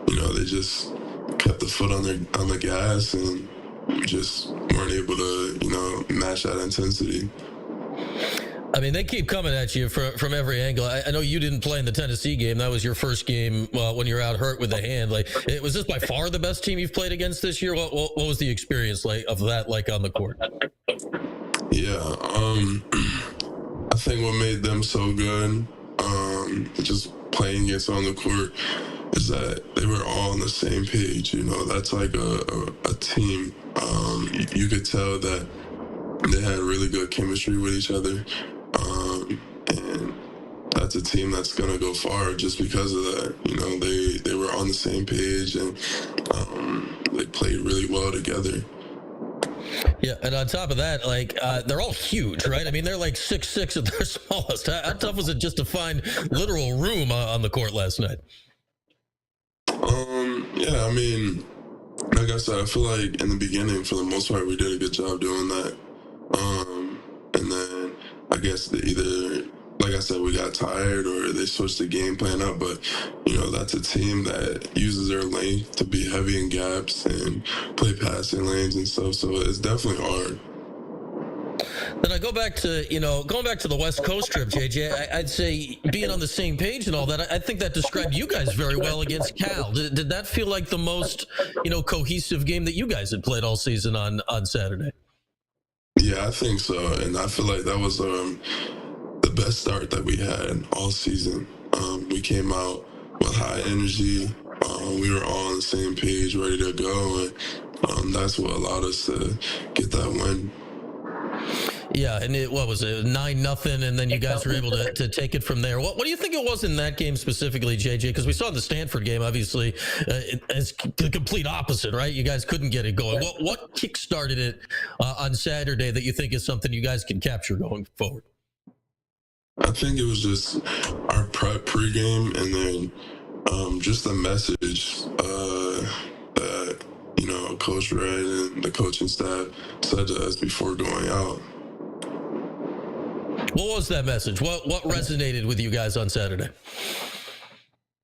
they just kept the foot on the gas, and we just weren't able to match that intensity. I mean, they keep coming at you from every angle. I know you didn't play in the Tennessee game. That was your first game when you were out hurt with the hand. Like, was this by far the best team you've played against this year? What was the experience of that on the court? Yeah, I think what made them so good, just playing against on the court, is that they were all on the same page. You know, that's like a team. You could tell that they had really good chemistry with each other. And that's a team that's going to go far just because of that. You know, they were on the same page, and they played really well together. Yeah, and on top of that, like, they're all huge, right? I mean, they're like 6'6" at their smallest. How tough was it just to find literal room on the court last night? Yeah, I mean, like I said, I feel like in the beginning, for the most part, we did a good job doing that. And then I guess either, like I said, we got tired or they switched the game plan up. But, you know, that's a team that uses their length to be heavy in gaps and play passing lanes and stuff. So it's definitely hard. Then I go back to, going back to the West Coast trip, JJ, I'd say being on the same page and all that, I think that described you guys very well against Cal. Did that feel like the most, cohesive game that you guys had played all season on Saturday? Yeah, I think so. And I feel like that was the best start that we had all season. We came out with high energy. We were all on the same page, ready to go. And that's what allowed us to get that win. Yeah, and what was it, 9-0, and then you guys were able to take it from there. What do you think it was in that game specifically, JJ? Because we saw the Stanford game, obviously, it's the complete opposite, right? You guys couldn't get it going. What kick-started it on Saturday that you think is something you guys can capture going forward? I think it was just our prep pregame, and then just the message that, Coach Red and the coaching staff said to us before going out. What was that message? What resonated with you guys on Saturday?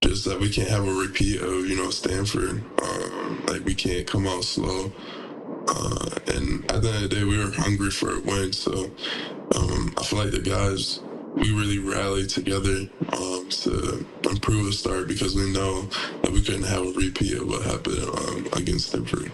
Just that we can't have a repeat of, Stanford. Like, we can't come out slow. And at the end of the day, we were hungry for a win. So I feel like the guys, we really rallied together to improve the start because we know that we couldn't have a repeat of what happened against Stanford.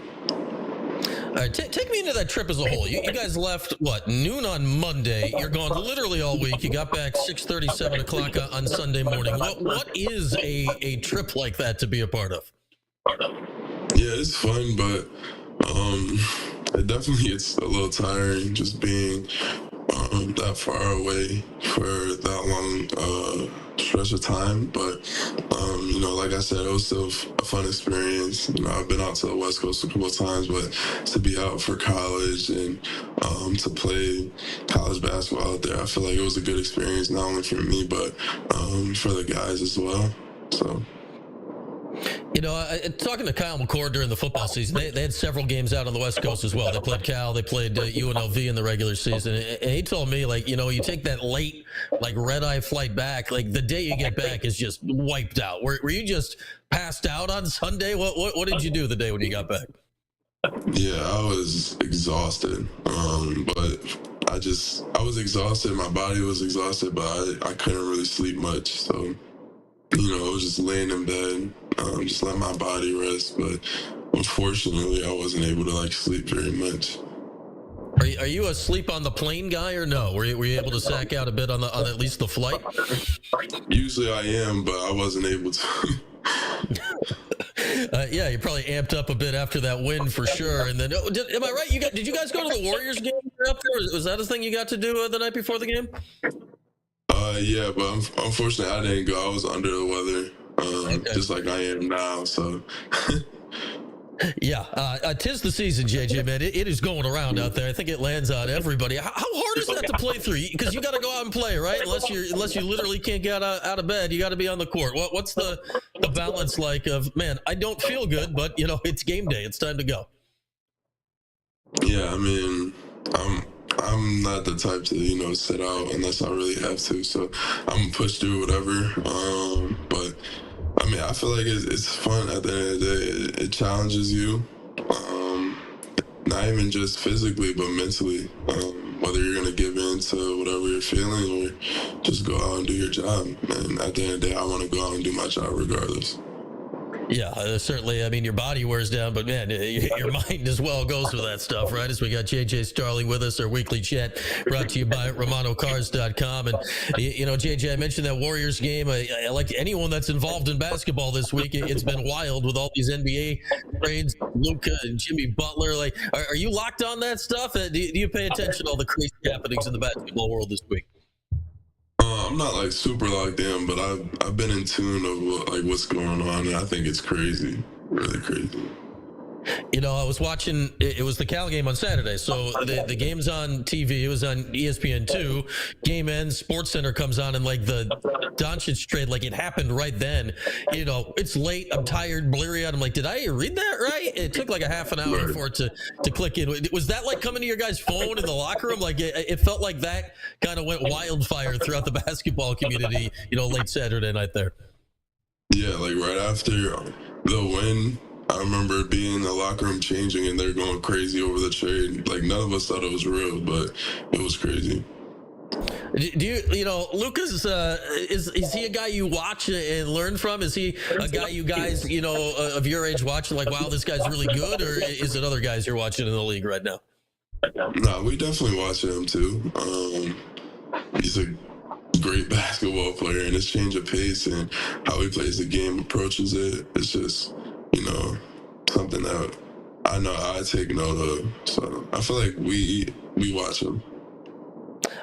All right, take me into that trip as a whole. You guys left, noon on Monday. You're gone literally all week. You got back 6:30, 7 o'clock on Sunday morning. What is a trip like that to be a part of? Yeah, it's fun, but it definitely gets a little tiring just being that far away for that long stretch of time. But, like I said, it was still a fun experience. I've been out to the West Coast a couple of times, but to be out for college and to play college basketball out there, I feel like it was a good experience, not only for me, but for the guys as well. So. Talking to Kyle McCord during the football season, they had several games out on the West Coast as well. They played Cal, they played UNLV in the regular season, and he told me, you take that late, red-eye flight back, the day you get back is just wiped out. Were you just passed out on Sunday? What did you do the day when you got back? Yeah, I was exhausted, but I was exhausted. My body was exhausted, but I couldn't really sleep much, so. I was just laying in bed, just let my body rest. But unfortunately, I wasn't able to sleep very much. Are you a sleep on the plane guy or no? Were you able to sack out a bit on at least the flight? Usually I am, but I wasn't able to. Yeah, you probably amped up a bit after that win for sure. And then, am I right? Did you guys go to the Warriors game up there? Was that a thing you got to do the night before the game? Yeah, but unfortunately, I didn't go. I was under the weather, just like I am now. So, yeah, 'tis the season, JJ, man. It is going around out there. I think it lands on everybody. How hard is that to play through? Because you got to go out and play, right? Unless you literally can't get out of bed, you got to be on the court. What's the balance like of, man, I don't feel good, but it's game day. It's time to go. Yeah, I mean, I'm not the type to, sit out unless I really have to. So I'm going to push through whatever. But, I mean, I feel like it's fun at the end of the day. It challenges you, not even just physically, but mentally. Whether you're going to give in to whatever you're feeling or just go out and do your job. And at the end of the day, I want to go out and do my job regardless. Yeah, certainly. I mean, your body wears down, but man, your mind as well goes with that stuff, right? As we got JJ Starling with us, our weekly chat brought to you by RomanoCars.com. And, JJ, I mentioned that Warriors game. I like anyone that's involved in basketball this week. It's been wild with all these NBA trades, Luka and Jimmy Butler. Like, are you locked on that stuff? Do you pay attention to all the crazy happenings in the basketball world this week? I'm not like super locked in, but I've been in tune of what's going on, and I think it's crazy, really crazy. I was watching, it was the Cal game on Saturday, so the game's on TV, it was on ESPN2, game ends, SportsCenter comes on, and like the Doncic trade, like it happened right then. It's late, I'm tired, bleary-eyed, I'm like, did I read that right? It took like a half an hour for it to click in. Was that like coming to your guys' phone in the locker room? Like it felt like that kind of went wildfire throughout the basketball community, late Saturday night there. Yeah, like right after the win, I remember being in the locker room changing, and they're going crazy over the trade. Like, none of us thought it was real, but it was crazy. Do you, Lucas, is he a guy you watch and learn from? Is he a guy you guys, of your age watch like, wow, this guy's really good? Or is it other guys you're watching in the league right now? No, we definitely watch him too. He's a great basketball player, and his change of pace and how he plays the game, approaches it, it's just, something that I know I take note of. So I feel like we watch him.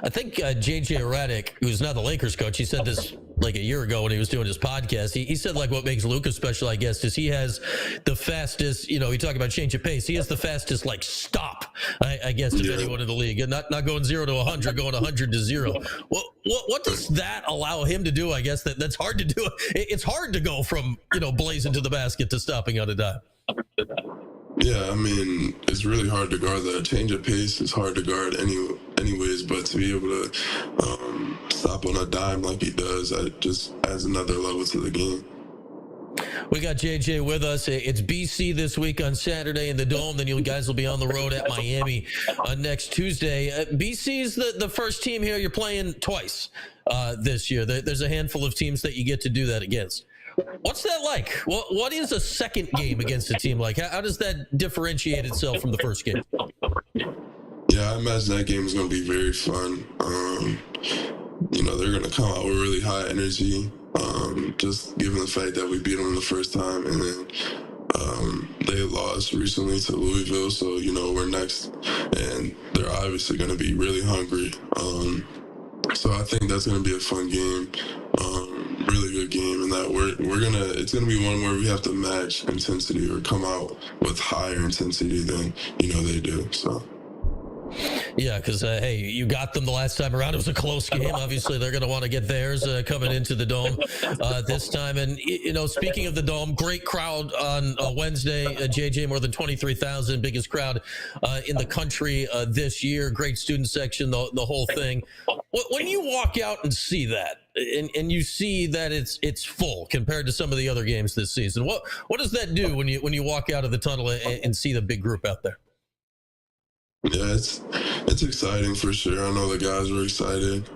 I think JJ Redick, who's now the Lakers coach, he said this like a year ago when he was doing his podcast. He said like what makes Luka special, I guess, is he has the fastest, you talk about change of pace. He has the fastest like stop, I guess, of anyone in the league. And not going 0 to 100, going 100 to 0. What does that allow him to do? I guess that's hard to do. It's hard to go from, blazing to the basket to stopping on a dime. Yeah, I mean, it's really hard to guard that. Change of pace is hard to guard anyways, but to be able to stop on a dime like he does, that just adds another level to the game. We got JJ with us. It's BC this week on Saturday in the Dome. Then you guys will be on the road at Miami next Tuesday. BC's the first team here. You're playing twice this year. There's a handful of teams that you get to do that against. What's that like? What is a second game against a team like? How does that differentiate itself from the first game? Yeah, I imagine that game is going to be very fun. They're going to come out with really high energy, just given the fact that we beat them the first time, and then they lost recently to Louisville, so we're next, and they're obviously going to be really hungry. So I think that's going to be a fun game, really good game, and that it's going to be one where we have to match intensity or come out with higher intensity than they do. So. Yeah, because, hey, you got them the last time around. It was a close game. Obviously, they're going to want to get theirs coming into the Dome this time. And, speaking of the Dome, great crowd on Wednesday. JJ, more than 23,000, biggest crowd in the country this year. Great student section, the whole thing. When you walk out and see that, and you see that it's full compared to some of the other games this season, what does that do when you walk out of the tunnel and see the big group out there? Yeah, it's exciting for sure. I know the guys were excited,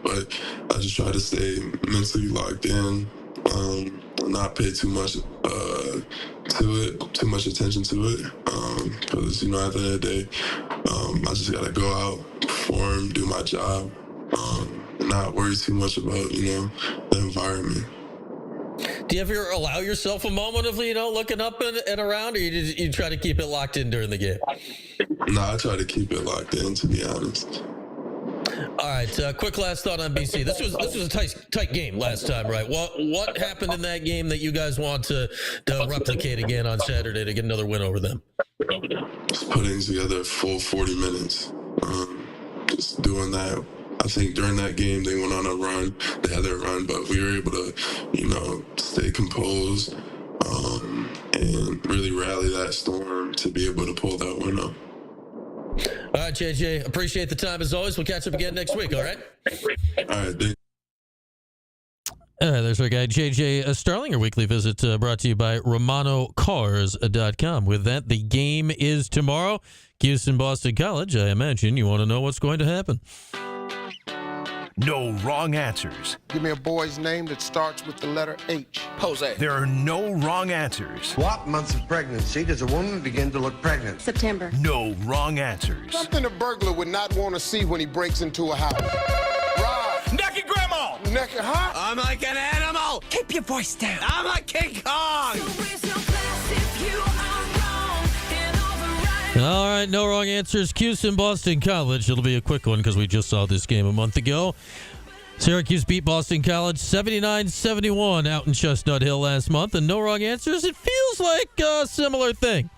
but I just try to stay mentally locked in, not pay too much attention to it, because at the end of the day, I just gotta go out, perform, do my job, and not worry too much about the environment. Do you ever allow yourself a moment of, looking up and around, or you try to keep it locked in during the game? No, I try to keep it locked in, to be honest. All right, quick last thought on BC. This was a tight game last time, right? What happened in that game that you guys want to replicate again on Saturday to get another win over them? Just putting together a full 40 minutes. Just doing that. I think during that game, they went on a run. They had their run, but we were able to, stay composed and really rally that storm to be able to pull that win up. All right, JJ, appreciate the time as always. We'll catch up again next week, all right? All right, there's our guy, JJ Starling. Our weekly visit brought to you by RomanoCars.com. With that, the game is tomorrow. Houston Boston College. I imagine you want to know what's going to happen. no wrong answers. Give me a boy's name that starts with the letter H. Jose. There are no wrong answers. What months of pregnancy does a woman begin to look pregnant? September. No wrong answers. Something a burglar would not want to see when he breaks into a house. Rob. Naked grandma. Naked, huh? I'm like an animal. Keep your voice down. I'm like King Kong. All right, no wrong answers. Houston, Boston College. It'll be a quick one because we just saw this game a month ago. Syracuse beat Boston College 79-71 out in Chestnut Hill last month. And no wrong answers. It feels like a similar thing.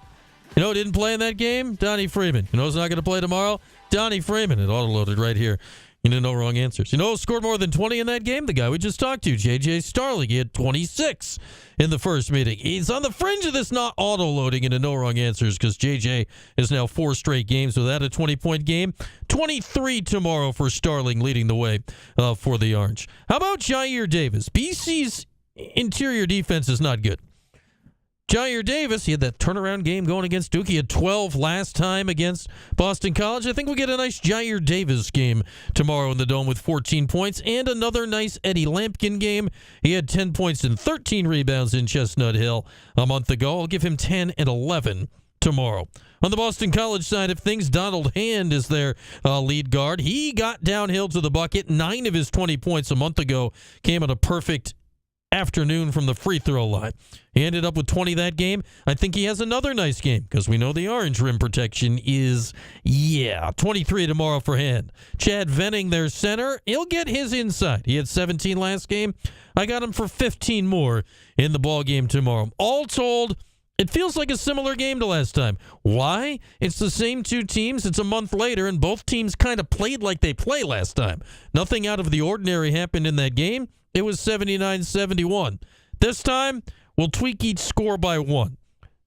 You know who didn't play in that game? Donnie Freeman. You know who's not going to play tomorrow? Donnie Freeman. It auto-loaded right here. You know, no wrong answers. You know who scored more than 20 in that game? The guy we just talked to, J.J. Starling. He had 26 in the first meeting. He's on the fringe of this not auto-loading into no wrong answers because J.J. is now 4 straight games without a 20-point game. 23 tomorrow for Starling, leading the way for the Orange. How about Jair Davis? BC's interior defense is not good. Jair Davis, he had that turnaround game going against Duke. He had 12 last time against Boston College. I think we'll get a nice Jair Davis game tomorrow in the Dome with 14 points and another nice Eddie Lampkin game. He had 10 points and 13 rebounds in Chestnut Hill a month ago. I'll give him 10 and 11 tomorrow. On the Boston College side of things, Donald Hand is their lead guard. He got downhill to the bucket. 9 of his 20 points a month ago came on a perfect afternoon from the free throw line. He ended up with 20 that game. I think he has another nice game because we know the orange rim protection is, 23 tomorrow for Hand. Chad Venning, their center, he'll get his inside. He had 17 last game. I got him for 15 more in the ball game tomorrow. All told, it feels like a similar game to last time. Why? It's the same two teams. It's a month later, and both teams kind of played like they played last time. Nothing out of the ordinary happened in that game. It was 79-71. This time, we'll tweak each score by 1.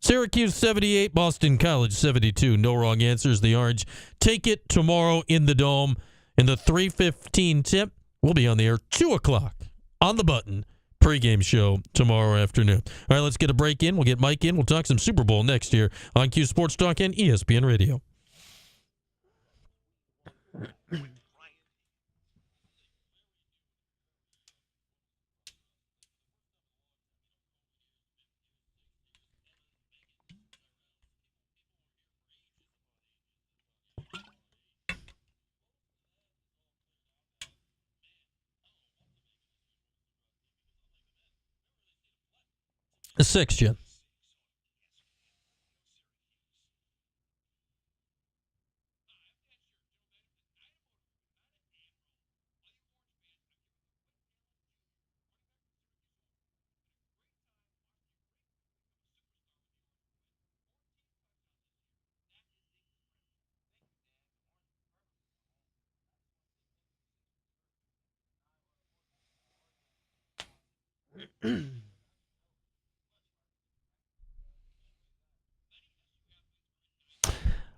Syracuse 78, Boston College 72. No wrong answers. The Orange take it tomorrow in the Dome. In the 3:15 tip, we'll be on the air 2 o'clock on the button. Pregame show tomorrow afternoon. All right, let's get a break in. We'll get Mike in. We'll talk some Super Bowl next year on Q Sports Talk and ESPN Radio. The 6th, Jim.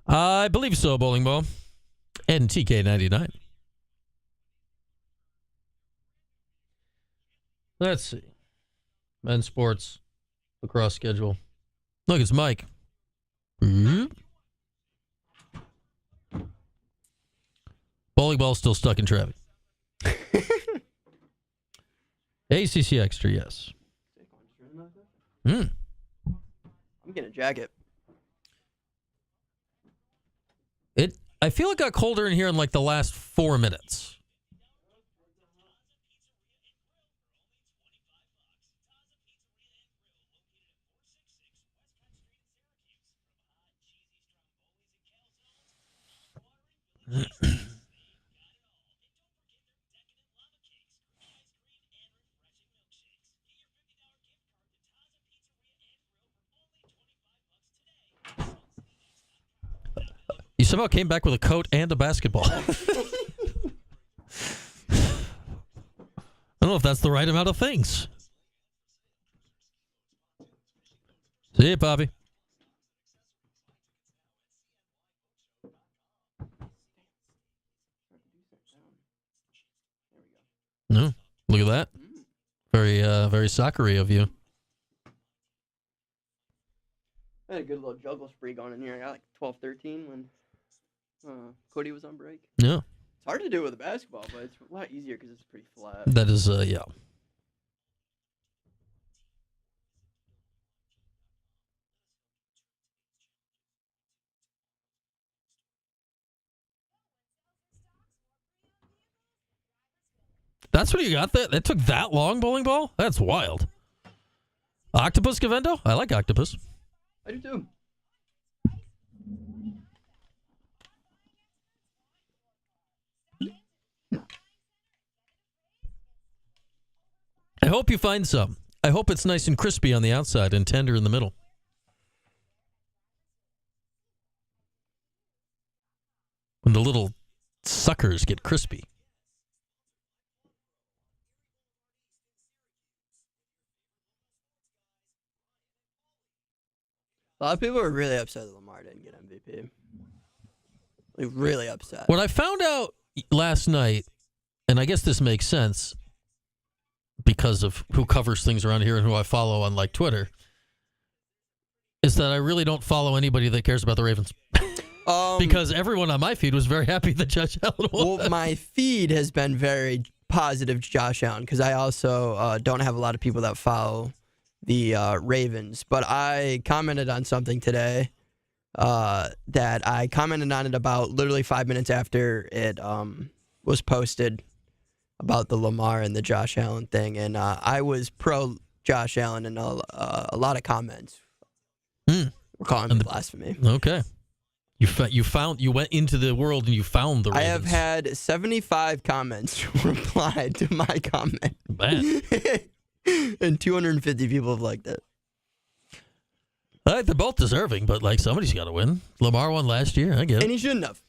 I believe so, Bowling Ball. And TK99. Let's see. Men's sports, lacrosse schedule. Look, it's Mike. Mm-hmm. Bowling Ball's still stuck in traffic. ACC Extra, yes. I'm getting a jacket. I feel it got colder in here in like the last 4 minutes. You somehow came back with a coat and a basketball. I don't know if that's the right amount of things. See you, Bobby. No, look at that. Very, very soccer-y of you. I had a good little juggle spree going in here. I got like 12-13 when Cody was on break. Yeah. It's hard to do with a basketball, but it's a lot easier because it's pretty flat. That is, yeah. That's what you got there? That took that long, bowling ball? That's wild. Octopus Gavendo? I like octopus. I do too. I hope you find some. I hope it's nice and crispy on the outside and tender in the middle. When the little suckers get crispy. A lot of people are really upset that Lamar didn't get MVP. Like, really upset. What I found out last night, and I guess this makes sense because of who covers things around here and who I follow on like Twitter, is that I really don't follow anybody that cares about the Ravens. Because everyone on my feed was very happy that Josh Allen won. Well, my feed has been very positive to Josh Allen because I also don't have a lot of people that follow the Ravens. But I commented on something today that I commented on it about literally 5 minutes after it was posted about the Lamar and the Josh Allen thing. And I was pro Josh Allen in a lot of comments. We're calling it blasphemy. Okay. You went into the world and you found the Ravens. I have had 75 comments reply to my comment. Man. And 250 people have liked it. They're both deserving, but like somebody's got to win. Lamar won last year. I get it. And he shouldn't have.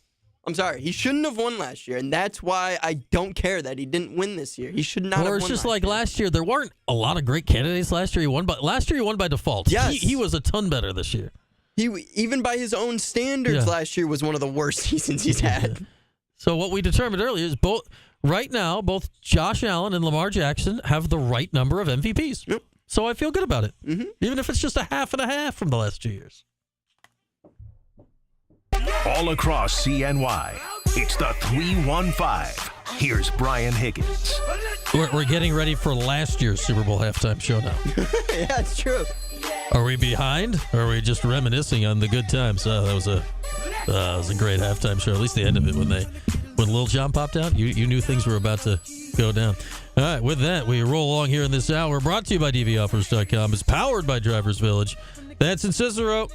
I'm sorry. He shouldn't have won last year, and that's why I don't care that he didn't win this year. He should not have won. Or it's just like last year. There weren't a lot of great candidates last year. Last year he won by default. Yes. He was a ton better this year. He, even by his own standards, last year was one of the worst seasons he's had. So what we determined earlier is both Josh Allen and Lamar Jackson have the right number of MVPs. Yep. So I feel good about it. Mm-hmm. Even if it's just a half and a half from the last 2 years. All across CNY, it's the 315. Here's Brian Higgins. We're getting ready for last year's Super Bowl halftime show now. Yeah, it's true. Are we behind? Or are we just reminiscing on the good times? That was a great halftime show. At least the end of it when Lil Jon popped out, you knew things were about to go down. All right, with that, we roll along here in this hour. Brought to you by DVOffers.com. It's powered by Drivers Village. That's in Cicero.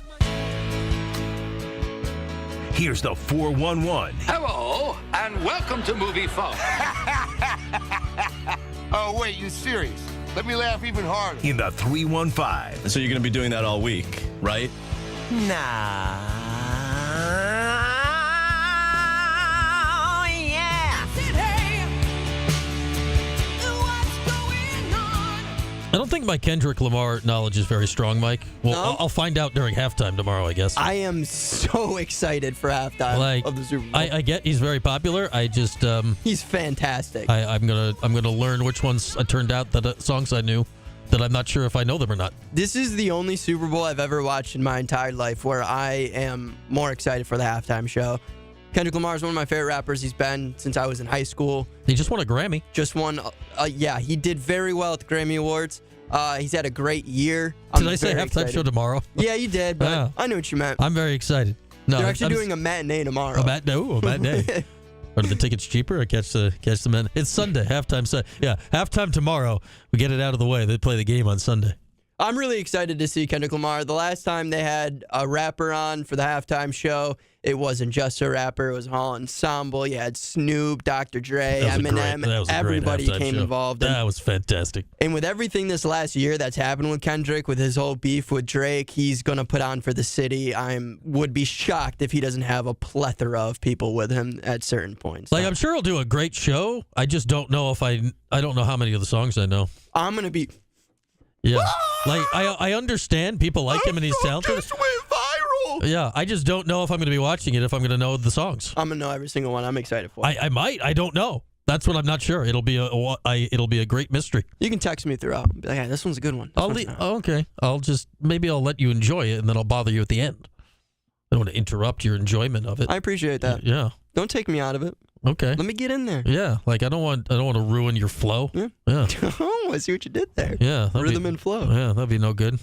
Here's the 411. Hello, and welcome to Movie Phone. Oh, wait, you serious? Let me laugh even harder. In the 315. So you're going to be doing that all week, right? Nah. I don't think my Kendrick Lamar knowledge is very strong, Mike. Well, No? I'll find out during halftime tomorrow, I guess. I am so excited for halftime of the Super Bowl. I get he's very popular. I just he's fantastic. I'm gonna learn which ones turned out that songs I knew that I'm not sure if I know them or not. This is the only Super Bowl I've ever watched in my entire life where I am more excited for the halftime show. Kendrick Lamar is one of my favorite rappers. He's been since I was in high school. He just won a Grammy. Just won. Yeah, he did very well at the Grammy Awards. He's had a great year. Did I say halftime show tomorrow? Yeah, you did, but I knew what you meant. I'm very excited. No, They're actually doing a matinee tomorrow. A matinee. Are the tickets cheaper? I catch the men. It's Sunday, halftime. Yeah, halftime tomorrow. We get it out of the way. They play the game on Sunday. I'm really excited to see Kendrick Lamar. The last time they had a rapper on for the halftime show, it wasn't just a rapper. It was a whole ensemble. You had Snoop, Dr. Dre, Eminem. Everybody came involved. That was fantastic. And with everything this last year that's happened with Kendrick, with his whole beef with Drake, he's going to put on for the city. I would be shocked if he doesn't have a plethora of people with him at certain points. Like, I'm sure he'll do a great show. I just don't know if I don't know how many of the songs I know. I'm going to be... Yeah. Like, I understand people like him and he's talented. Just went viral. Yeah, I just don't know if I'm going to be watching it, if I'm going to know the songs. I'm going to know every single one. I'm excited for it. I might. I don't know. That's what I'm not sure. It'll be a great mystery. You can text me throughout. Be like, hey, this one's a good one. Okay. Maybe I'll let you enjoy it, and then I'll bother you at the end. I don't want to interrupt your enjoyment of it. I appreciate that. Yeah. Don't take me out of it. Okay. Let me get in there. Yeah, like I don't want to ruin your flow. Yeah. Oh, I see what you did there. Yeah. Rhythm and flow. Yeah, that'd be no good.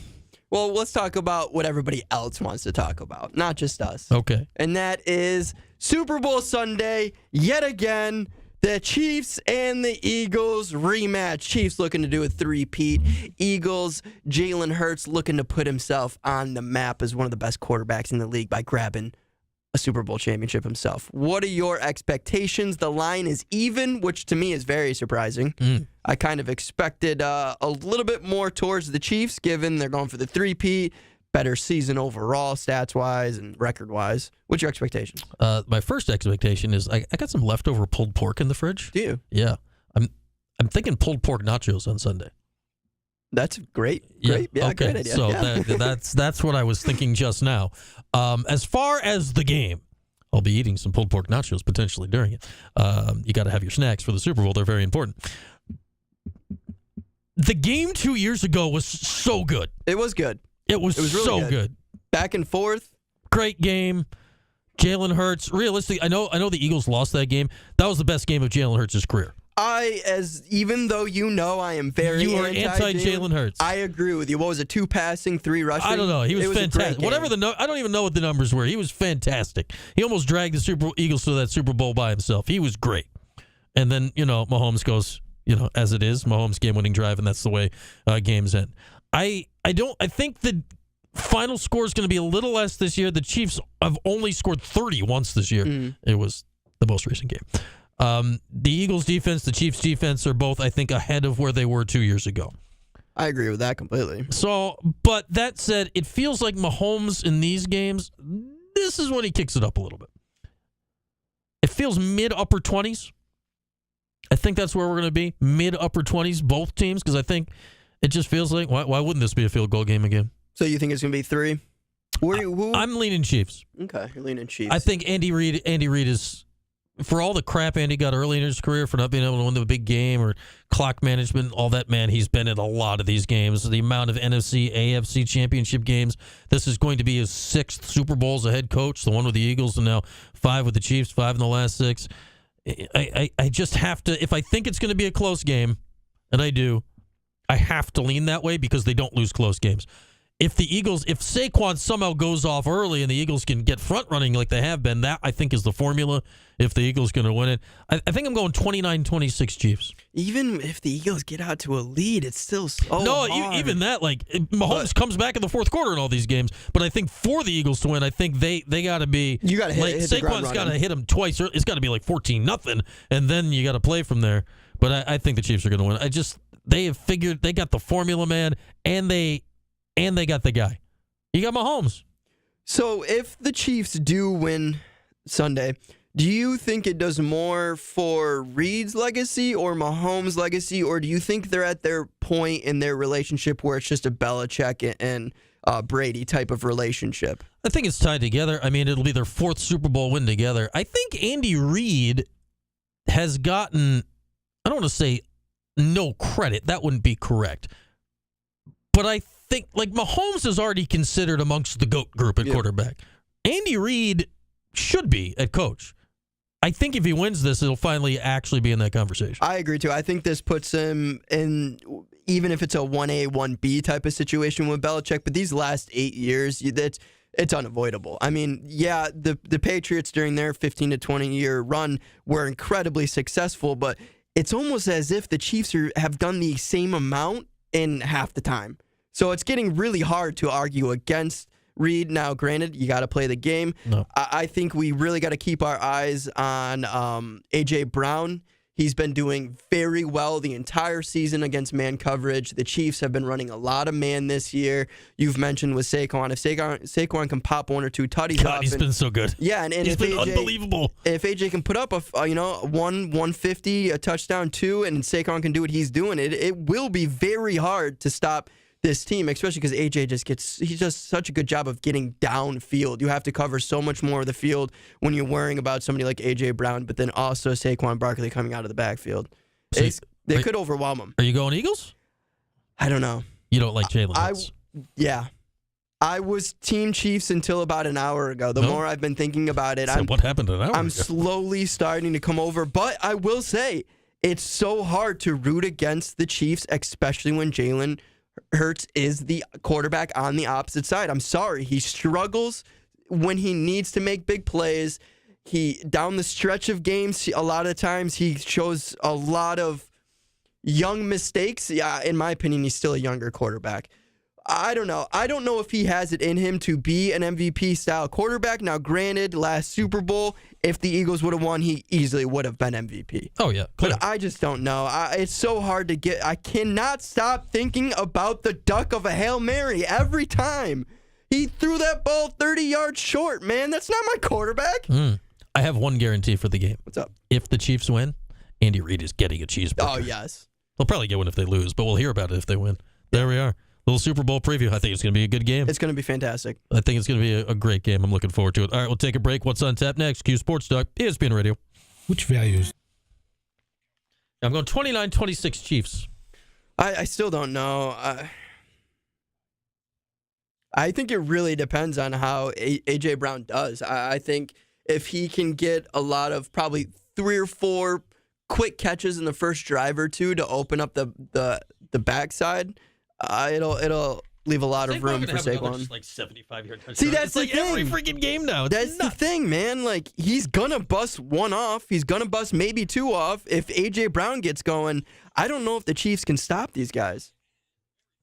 Well, let's talk about what everybody else wants to talk about, not just us. Okay. And that is Super Bowl Sunday, yet again. The Chiefs and the Eagles rematch. Chiefs looking to do a three-peat. Eagles, Jalen Hurts looking to put himself on the map as one of the best quarterbacks in the league by grabbing a Super Bowl championship himself. What are your expectations? The line is even, which to me is very surprising. I kind of expected a little bit more towards the Chiefs, given they're going for the three-peat. Better season overall, stats-wise and record-wise. What's your expectations? My first expectation is I got some leftover pulled pork in the fridge. Do you? Yeah. I'm thinking pulled pork nachos on Sunday. That's great. Great. Yeah, okay. Great idea. So yeah. that's what I was thinking just now. As far as the game, I'll be eating some pulled pork nachos potentially during it. You got to have your snacks for the Super Bowl. They're very important. The game 2 years ago was so good. It was good. It was really so good. Back and forth. Great game. Jalen Hurts. Realistically, I know the Eagles lost that game. That was the best game of Jalen Hurts' career. Even though I am very anti-Jalen Hurts. I agree with you. What was it? 2 passing, 3 rushing? I don't know. He was fantastic. I don't even know what the numbers were. He was fantastic. He almost dragged the Eagles to that Super Bowl by himself. He was great. And then, Mahomes goes, as it is, Mahomes game-winning drive, and that's the way games end. I think the final score is going to be a little less this year. The Chiefs have only scored 30 once this year. It was the most recent game. The Eagles defense, the Chiefs defense are both, I think, ahead of where they were 2 years ago. I agree with that completely. So, but that said, it feels like Mahomes in these games, this is when he kicks it up a little bit. It feels mid-upper 20s. I think that's where we're going to be, mid-upper 20s, both teams, because I think it just feels like, why wouldn't this be a field goal game again? So you think it's going to be 3? I'm leaning Chiefs. Okay, you're leaning Chiefs. I think Andy Reid is, for all the crap Andy got early in his career for not being able to win the big game or clock management, all that, man, he's been in a lot of these games. The amount of NFC, AFC championship games. This is going to be his 6th Super Bowl as a head coach, the one with the Eagles, and now 5 with the Chiefs, 5 in the last 6. I just have to, if I think it's going to be a close game, and I do, I have to lean that way because they don't lose close games. If Saquon somehow goes off early and the Eagles can get front running like they have been, that I think is the formula if the Eagles going to win it. I think I'm going 29-26 Chiefs. Even if the Eagles get out to a lead, it's still so hard. Even that, Mahomes comes back in the fourth quarter in all these games. But I think for the Eagles to win, I think they got to be. You got to hit Saquon's got to hit him twice. It's got to be like 14-0, and then you got to play from there. But I think the Chiefs are going to win. They have figured they got the formula, man, and they got the guy. You got Mahomes. So if the Chiefs do win Sunday, do you think it does more for Reid's legacy or Mahomes' legacy, or do you think they're at their point in their relationship where it's just a Belichick and Brady type of relationship? I think it's tied together. I mean, it'll be their 4th Super Bowl win together. I think Andy Reid has gotten, I don't want to say no credit. That wouldn't be correct. But I think, Mahomes is already considered amongst the GOAT group at quarterback. Andy Reid should be at coach. I think if he wins this, it'll finally actually be in that conversation. I agree, too. I think this puts him in, even if it's a 1A, 1B type of situation with Belichick, but these last 8 years, it's unavoidable. I mean, yeah, the Patriots during their 15 to 20-year run were incredibly successful, but it's almost as if the Chiefs have done the same amount in half the time. So it's getting really hard to argue against Reid. Now, granted, you got to play the game. No. I think we really got to keep our eyes on A.J. Brown. He's been doing very well the entire season against man coverage. The Chiefs have been running a lot of man this year. You've mentioned with Saquon. If Saquon can pop 1 or 2 tutties off. He's been so good. Yeah, and he's been unbelievable. If AJ can put up a 150, a touchdown, 2, and Saquon can do what he's doing, it will be very hard to stop this team, especially because AJ he does such a good job of getting downfield. You have to cover so much more of the field when you're worrying about somebody like AJ Brown, but then also Saquon Barkley coming out of the backfield. So They could overwhelm him. Are you going Eagles? I don't know. You don't like Jalen Hurts? Yeah. I was Team Chiefs until about an hour ago. The more I've been thinking about it, what happened an hour I'm ago? slowly starting to come over. But I will say, it's so hard to root against the Chiefs, especially when Jalen Hurts is the quarterback on the opposite side. I'm sorry. He struggles when he needs to make big plays. He down the stretch of games, a lot of times he shows a lot of young mistakes. Yeah, in my opinion, he's still a younger quarterback. I don't know. I don't know if he has it in him to be an MVP-style quarterback. Now, granted, last Super Bowl, if the Eagles would have won, he easily would have been MVP. Oh, yeah. But I just don't know. It's so hard to get. I cannot stop thinking about the duck of a Hail Mary every time. He threw that ball 30 yards short, man. That's not my quarterback. I have one guarantee for the game. What's up? If the Chiefs win, Andy Reid is getting a cheeseburger. Oh, yes. They'll probably get one if they lose, but we'll hear about it if they win. There we are. Little Super Bowl preview. I think it's going to be a good game. It's going to be fantastic. I think it's going to be a great game. I'm looking forward to it. All right, we'll take a break. What's on tap next? Q Sports Talk, ESPN Radio. Which values? I'm going 29-26 Chiefs. I still don't know. I think it really depends on how A.J. Brown does. I think if he can get a lot of probably 3 or 4 quick catches in the first drive or two to open up the backside, it'll leave a lot of room for Saquon. Like 75-yard touchdown. See, that's it's the like thing. every freaking game now. It's That's nuts. the thing, man. Like, he's gonna bust one off. He's gonna bust maybe 2 off. If A.J. Brown gets going, I don't know if the Chiefs can stop these guys.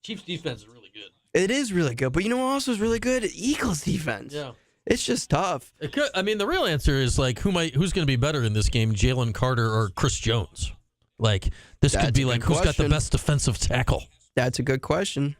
Chiefs defense is really good. It is really good, but you know what else is really good? Eagles defense. Yeah. It's just tough. It could, I mean, the real answer is like who's going to be better in this game, Jalen Carter or Chris Jones? Like this That's could be a like good who's got the question. best defensive tackle? That's a good question.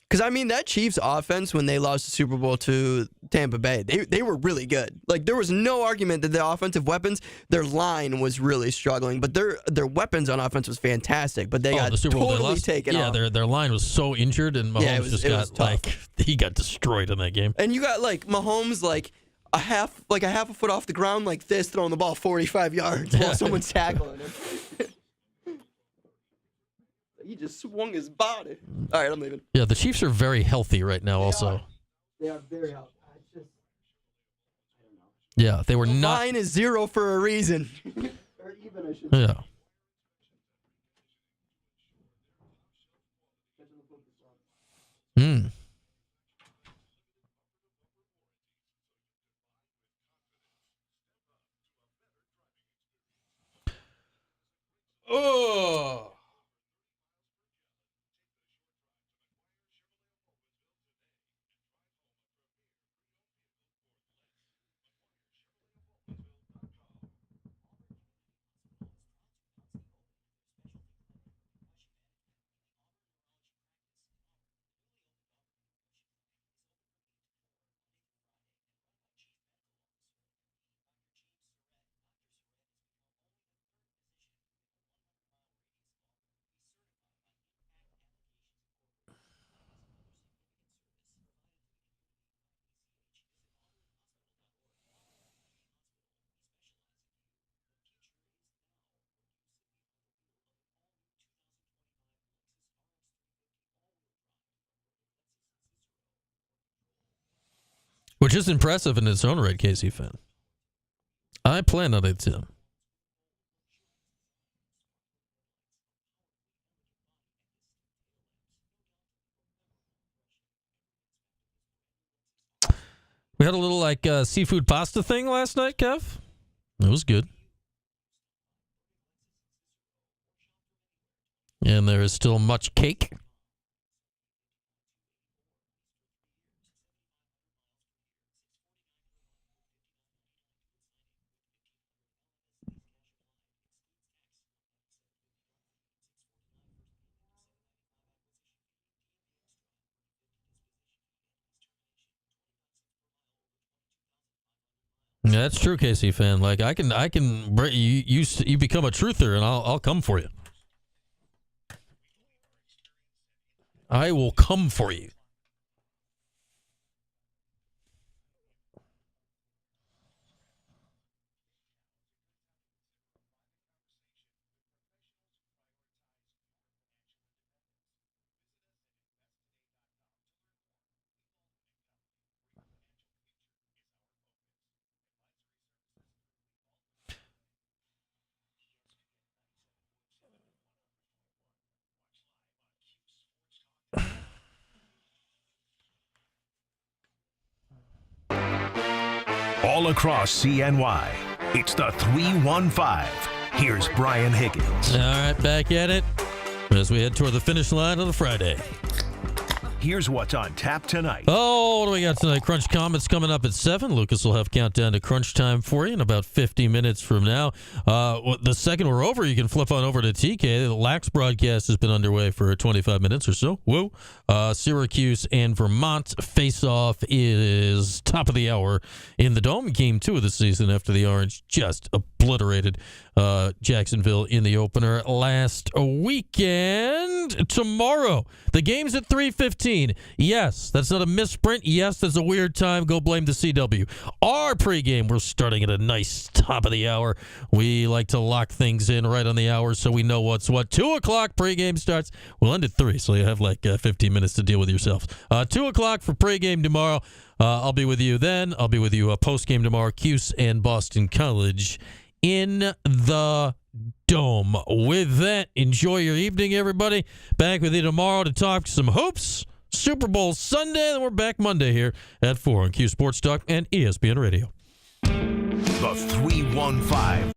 Because, I mean, that Chiefs offense, when they lost the Super Bowl to Tampa Bay, they were really good. Like, there was no argument that the offensive weapons, their line was really struggling. But their weapons on offense was fantastic. But they got the Super Bowl they totally lost? taken off. Their line was so injured, and Mahomes Yeah, it was just tough. got he got destroyed in that game. And you got, like, Mahomes, like a half a foot off the ground like this, throwing the ball 45 yards while someone's tackling him. He just swung his body. All right, I'm leaving. Yeah, the Chiefs are very healthy right now. They are very healthy. Yeah, they were not. Line is 0 for a reason. Or even, I should say. Yeah. Oh. Which is impressive in its own right, KC fan. I plan on it, Tim. We had a little seafood pasta thing last night, Kev. It was good. And there is still much cake. Yeah, that's true, KC fan. Like I can you become a truther, and I'll come for you. I will come for you. all across CNY. It's the 315. Here's Brian Higgins. All right, back at it as we head toward the finish line on a Friday. Here's what's on tap tonight. Oh, what do we got tonight? Crunch Comets coming up at 7. Lucas will have countdown to crunch time for you in about 50 minutes from now. The second we're over, you can flip on over to TK. The Lax broadcast has been underway for 25 minutes or so. Woo. Syracuse and Vermont face-off is top of the hour in the Dome. Game 2 of the season after the Orange just obliterated Jacksonville in the opener last weekend. Tomorrow, the game's at 3:15. Yes, that's not a misprint. Yes, that's a weird time. Go blame the CW. Our pregame, we're starting at a nice top of the hour. We like to lock things in right on the hour so we know what's what. 2 o'clock pregame starts. We'll end at 3, so you have like 15 minutes to deal with yourselves. 2 o'clock for pregame tomorrow. I'll be with you then. I'll be with you postgame tomorrow. Cuse and Boston College in the Dome. With that, enjoy your evening, everybody. Back with you tomorrow to talk some hoops. Super Bowl Sunday, and we're back Monday here at 4 on Q Sports Talk and ESPN Radio. The 315.